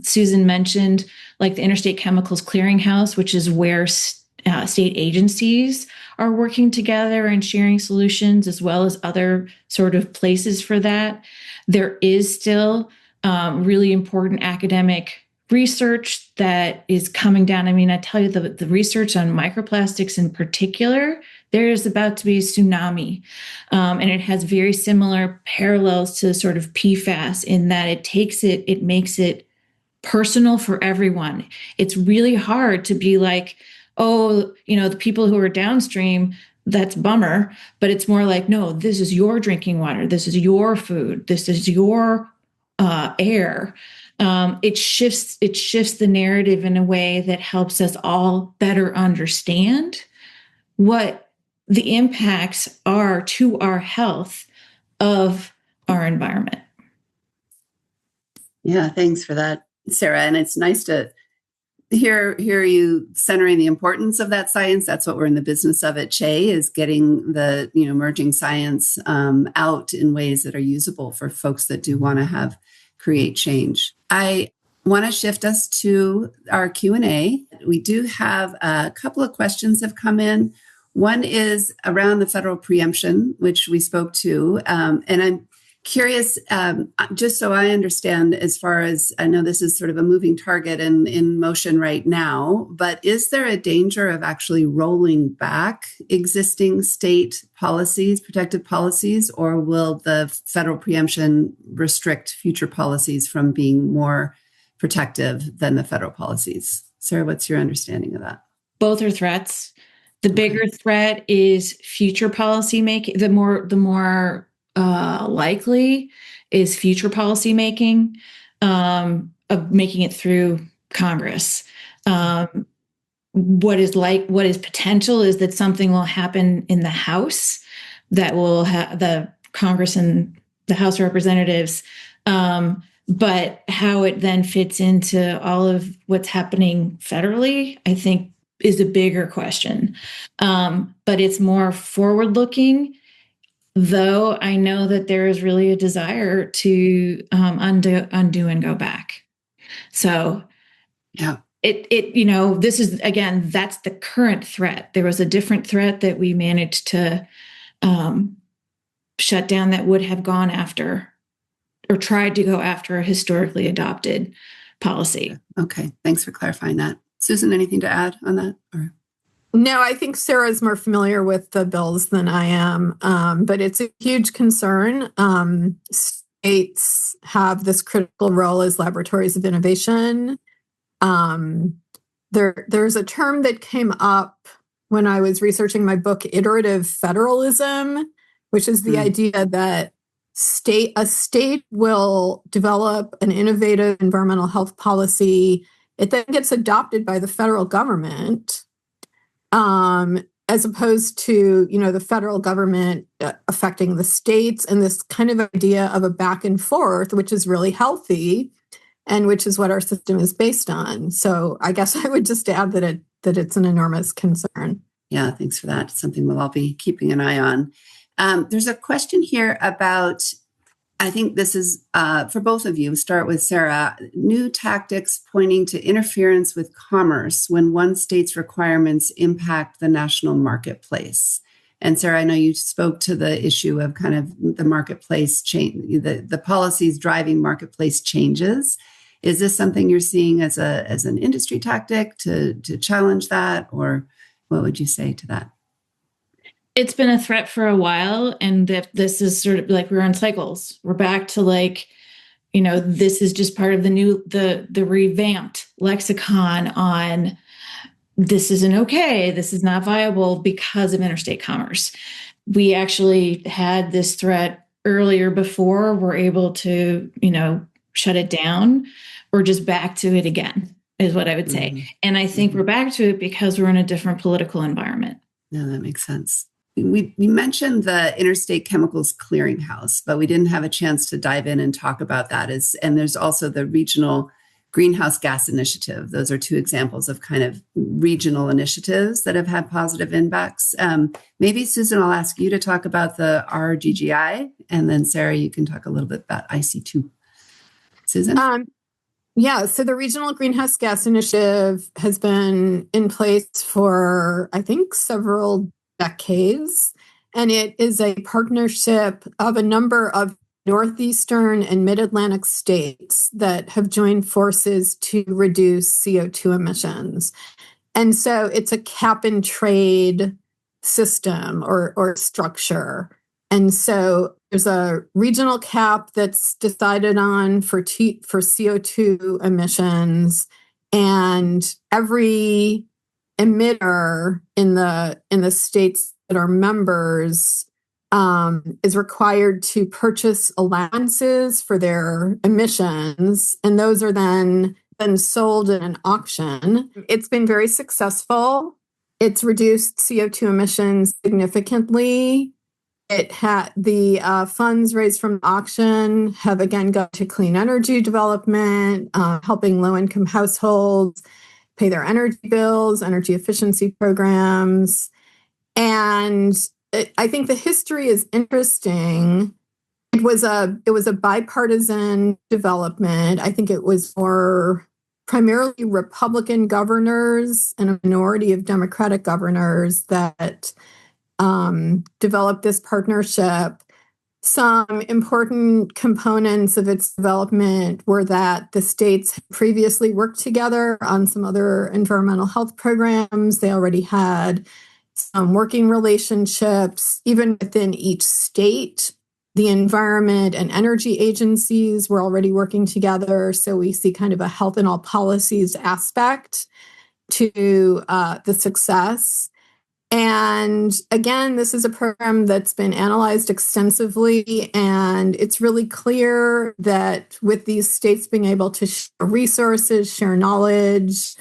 Susan mentioned, like the Interstate Chemicals Clearinghouse, which is where state agencies are working together and sharing solutions, as well as other sort of places for that. There is still really important academic research that is coming down. I mean, I tell you, the research on microplastics in particular, there is about to be a tsunami. And it has very similar parallels to sort of PFAS in that it makes it personal for everyone. It's really hard to be like, oh, the people who are downstream, that's bummer. But it's more like, no, this is your drinking water. This is your food. This is your air. It shifts the narrative in a way that helps us all better understand what the impacts are to our health of our environment. Yeah, thanks for that Sarah, and it's nice to hear you centering the importance of that science. That's what we're in the business of at CHE, is getting the emerging science out in ways that are usable for folks that do want to create change. I want to shift us to our Q&A. We do have a couple of questions have come in. One is around the federal preemption, which we spoke to, and I'm curious, just so I understand, as far as I know, this is sort of a moving target and in motion right now, but is there a danger of actually rolling back existing state policies, protective policies, or will the federal preemption restrict future policies from being more protective than the federal policies? Sarah, what's your understanding of that? Both are threats. The bigger threat is future policy making. The more likely is future policy making, of making it through Congress. What is potential is that something will happen in the House that will have the Congress and the House of Representatives. But how it then fits into all of what's happening federally, I think, is a bigger question. But it's more forward-looking. Though I know that there is really a desire to undo and go back. So yeah, this is, again, that's the current threat. There was a different threat that we managed to shut down that would have gone after or tried to go after a historically adopted policy. Okay, thanks for clarifying that. Susan, anything to add on that? Or? No, I think Sarah's more familiar with the bills than I am, but it's a huge concern. States have this critical role as laboratories of innovation. There's a term that came up when I was researching my book, iterative federalism, which is the idea that a state will develop an innovative environmental health policy. It then gets adopted by the federal government. As opposed to, the federal government affecting the states, and this kind of idea of a back and forth, which is really healthy and which is what our system is based on. So I guess I would just add that it's an enormous concern. Yeah, thanks for that. It's something we'll all be keeping an eye on. There's a question here about, I think this is for both of you. Start with Sarah. New tactics pointing to interference with commerce when one state's requirements impact the national marketplace. And Sarah, I know you spoke to the issue of kind of the marketplace change, the policies driving marketplace changes. Is this something you're seeing as an industry tactic to challenge that, or what would you say to that? It's been a threat for a while, and that this is sort of like we're in cycles. We're back to this is just part of the revamped lexicon on this isn't okay, this is not viable because of interstate commerce. We actually had this threat earlier before we're able to, shut it down. We're just back to it again, is what I would say. Mm-hmm. And I think we're back to it because we're in a different political environment. No, that makes sense. We mentioned the Interstate Chemicals Clearinghouse, but we didn't have a chance to dive in and talk about that. And there's also the Regional Greenhouse Gas Initiative. Those are two examples of kind of regional initiatives that have had positive impacts. Maybe, Susan, I'll ask you to talk about the RGGI, and then Sarah, you can talk a little bit about IC2. Susan? Yeah, so the Regional Greenhouse Gas Initiative has been in place for, I think, several decades, and it is a partnership of a number of northeastern and mid-Atlantic states that have joined forces to reduce CO2 emissions. And so it's a cap and trade system or structure. And so there's a regional cap that's decided on for CO2 emissions, and every emitter in the states that are members is required to purchase allowances for their emissions, and those are then sold in an auction. It's been very successful. It's reduced CO2 emissions significantly. The funds raised from the auction have again gone to clean energy development, helping low-income households pay their energy bills, energy efficiency programs. And I think the history is interesting. It was a bipartisan development. I think it was for primarily Republican governors and a minority of Democratic governors that developed this partnership. Some important components of its development were that the states had previously worked together on some other environmental health programs. They already had some working relationships. Even within each state, the environment and energy agencies were already working together. So we see kind of a health in all policies aspect to the success. And again, this is a program that's been analyzed extensively, and it's really clear that with these states being able to share resources, share knowledge,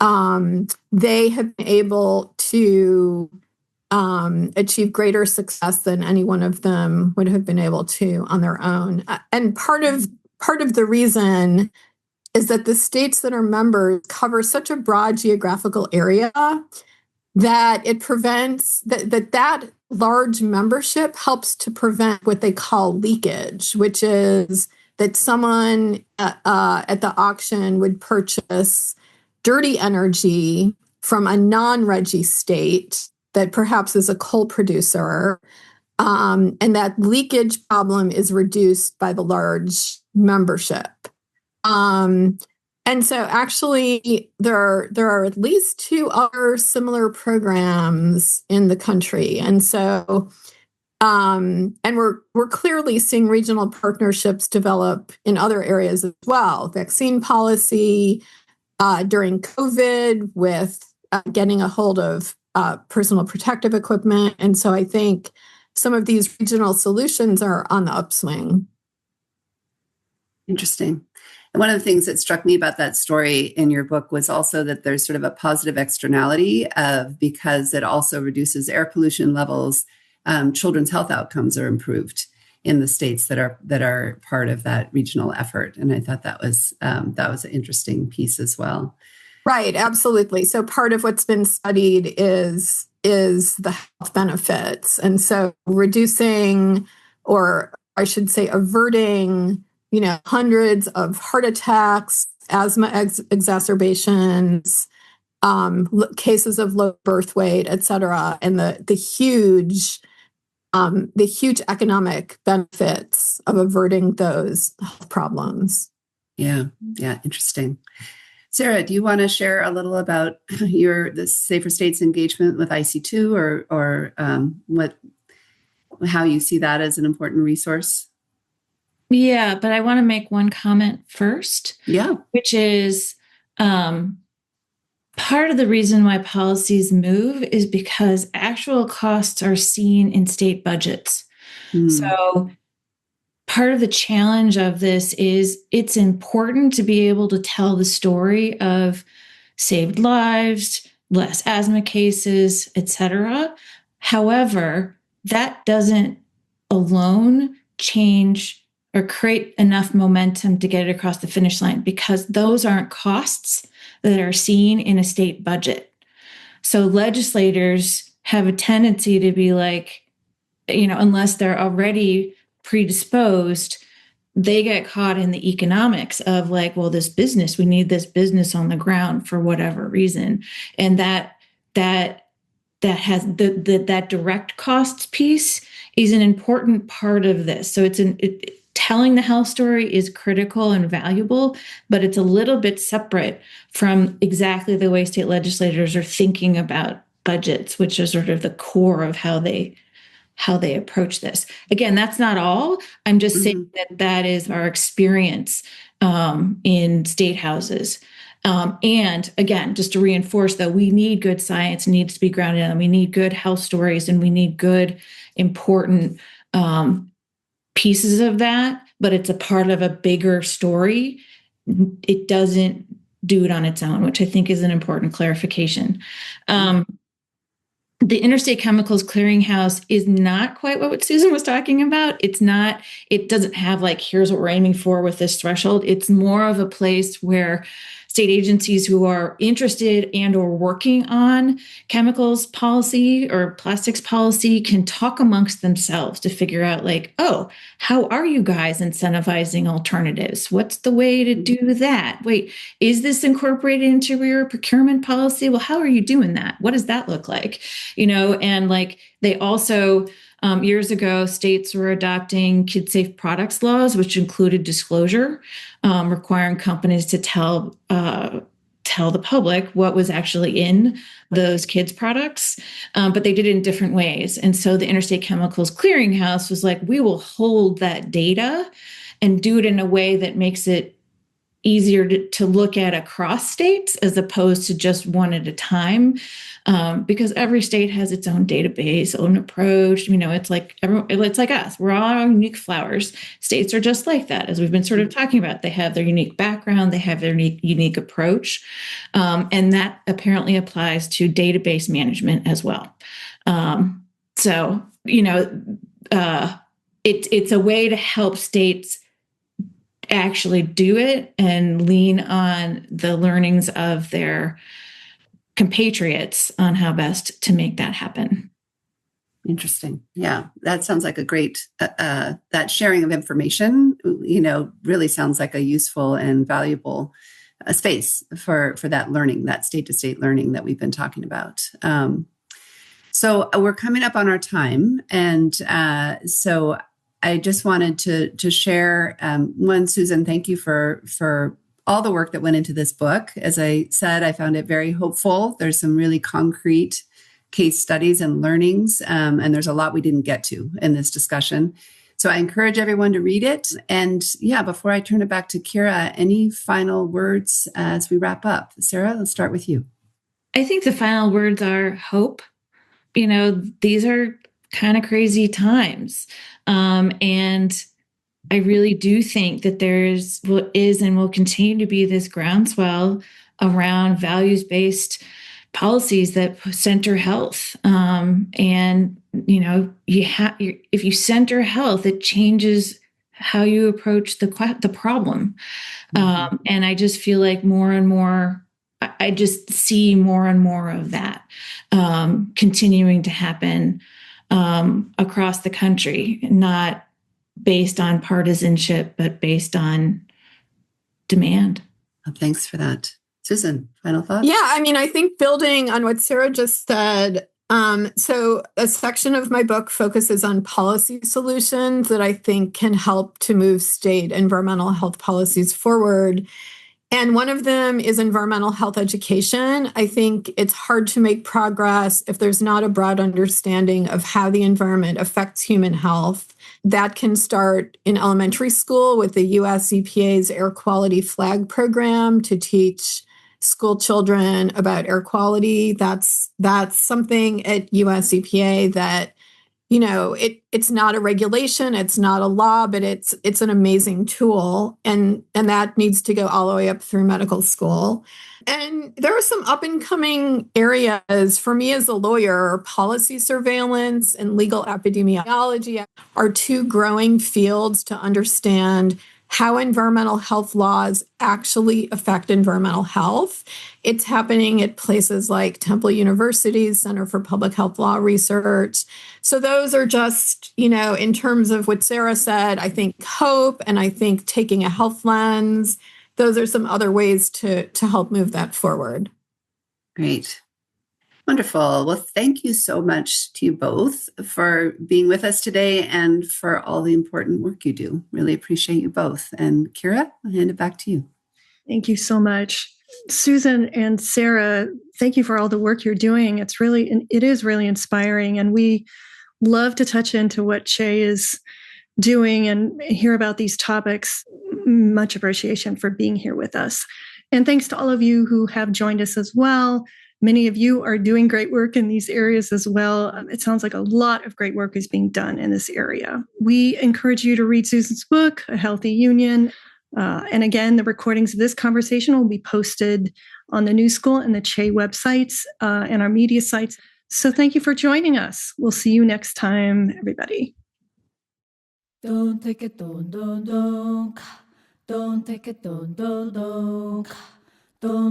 they have been able to achieve greater success than any one of them would have been able to on their own. And part of the reason is that the states that are members cover such a broad geographical area that it prevents that large membership helps to prevent what they call leakage, which is that someone at the auction would purchase dirty energy from a non-RGGI state that perhaps is a coal producer, and that leakage problem is reduced by the large membership. And so actually there are at least 2 other similar programs in the country. And so and we're clearly seeing regional partnerships develop in other areas as well. Vaccine policy during COVID with getting a hold of personal protective equipment. And so I think some of these regional solutions are on the upswing. Interesting. And one of the things that struck me about that story in your book was also that there's sort of a positive externality because it also reduces air pollution levels. Children's health outcomes are improved in the states that are part of that regional effort. And I thought that was an interesting piece as well. Right, absolutely. So part of what's been studied is the health benefits. And so reducing, or I should say averting, hundreds of heart attacks, asthma exacerbations, cases of low birth weight, et cetera, and the huge economic benefits of averting those health problems. Yeah, interesting. Sarah, do you want to share a little about the Safer States engagement with IC2 or how you see that as an important resource? Yeah, but I want to make one comment first. Yeah. Which is part of the reason why policies move is because actual costs are seen in state budgets. So part of the challenge of this is it's important to be able to tell the story of saved lives, less asthma cases, et cetera. However, that doesn't alone change or create enough momentum to get it across the finish line, because those aren't costs that are seen in a state budget. So legislators have a tendency to be like, unless they're already predisposed, they get caught in the economics of like, well, we need this business on the ground for whatever reason. And that has that direct costs piece is an important part of this. So telling the health story is critical and valuable, but it's a little bit separate from exactly the way state legislators are thinking about budgets, which is sort of the core of how they approach this. Again, that's not all. I'm just saying that is our experience in state houses. And again, just to reinforce that we need good science, needs to be grounded in, we need good health stories, and we need good, important pieces of that, but it's a part of a bigger story. It doesn't do it on its own, which I think is an important clarification. the Interstate Chemicals Clearinghouse is not quite what Susan was talking about. It doesn't have like, here's what we're aiming for with this threshold. It's more of a place where state agencies who are interested and or working on chemicals policy or plastics policy can talk amongst themselves to figure out like, oh, how are you guys incentivizing alternatives? What's the way to do that? Wait, is this incorporated into your procurement policy? Well, how are you doing that? What does that look like? And like they also, years ago, states were adopting kid safe products laws, which included disclosure, requiring companies to tell the public what was actually in those kids' products, but they did it in different ways. And so the Interstate Chemicals Clearinghouse was like, we will hold that data and do it in a way that makes it easier to look at across states as opposed to just one at a time, because every state has its own database, own approach. It's like it's like us. We're all our unique flowers. States are just like that, as we've been sort of talking about. They have their unique background, they have their unique approach, and that apparently applies to database management as well. It's a way to help states actually do it and lean on the learnings of their compatriots on how best to make that happen. Interesting. Yeah, that sounds like a great, that sharing of information, really sounds like a useful and valuable space for that learning, that state to state learning that we've been talking about. So we're coming up on our time. And so I just wanted to share, one, Susan, thank you for all the work that went into this book. As I said, I found it very hopeful. There's some really concrete case studies and learnings, and there's a lot we didn't get to in this discussion. So I encourage everyone to read it. And yeah, before I turn it back to Kira, any final words as we wrap up? Sarah, let's start with you. I think the final words are hope. These are kind of crazy times. And I really do think that there is and will continue to be this groundswell around values-based policies that center health. If you center health, it changes how you approach the problem. And I just feel like more and more, I just see more and more of that continuing to happen across the country, not based on partisanship, but based on demand. Thanks for that. Susan, final thoughts? Yeah, I think building on what Sarah just said, so a section of my book focuses on policy solutions that I think can help to move state environmental health policies forward. And one of them is environmental health education. I think it's hard to make progress if there's not a broad understanding of how the environment affects human health. That can start in elementary school with the US EPA's Air Quality Flag program to teach school children about air quality. That's something at US EPA that, it's not a regulation, it's not a law, but it's an amazing tool. And that needs to go all the way up through medical school. And there are some up and coming areas for me as a lawyer. Policy surveillance and legal epidemiology are two growing fields to understand how environmental health laws actually affect environmental health. It's happening at places like Temple University's Center for Public Health Law Research. So those are just, in terms of what Sarah said, I think hope, and I think taking a health lens. Those are some other ways to help move that forward. Great. Wonderful. Well, thank you so much to you both for being with us today and for all the important work you do. Really appreciate you both. And Kira, I'll hand it back to you. Thank you so much. Susan and Sarah, thank you for all the work you're doing. It is really inspiring. And we love to touch into what Che is doing and hear about these topics. Much appreciation for being here with us. And thanks to all of you who have joined us as well. Many of you are doing great work in these areas as well. It sounds like a lot of great work is being done in this area. We encourage you to read Susan's book, A Healthy Union. And again, the recordings of this conversation will be posted on the New School and the Che websites and our media sites. So thank you for joining us. We'll see you next time, everybody. Don't take it, don't. Don't take it, don't. Don't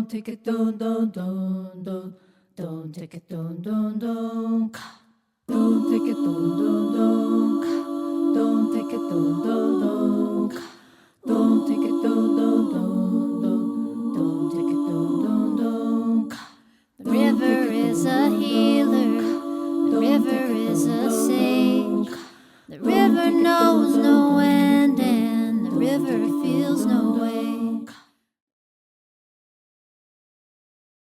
take it, don't. Don't take it, don't. Don't take it, don't. Don't take it, don't. Don't take it, don't.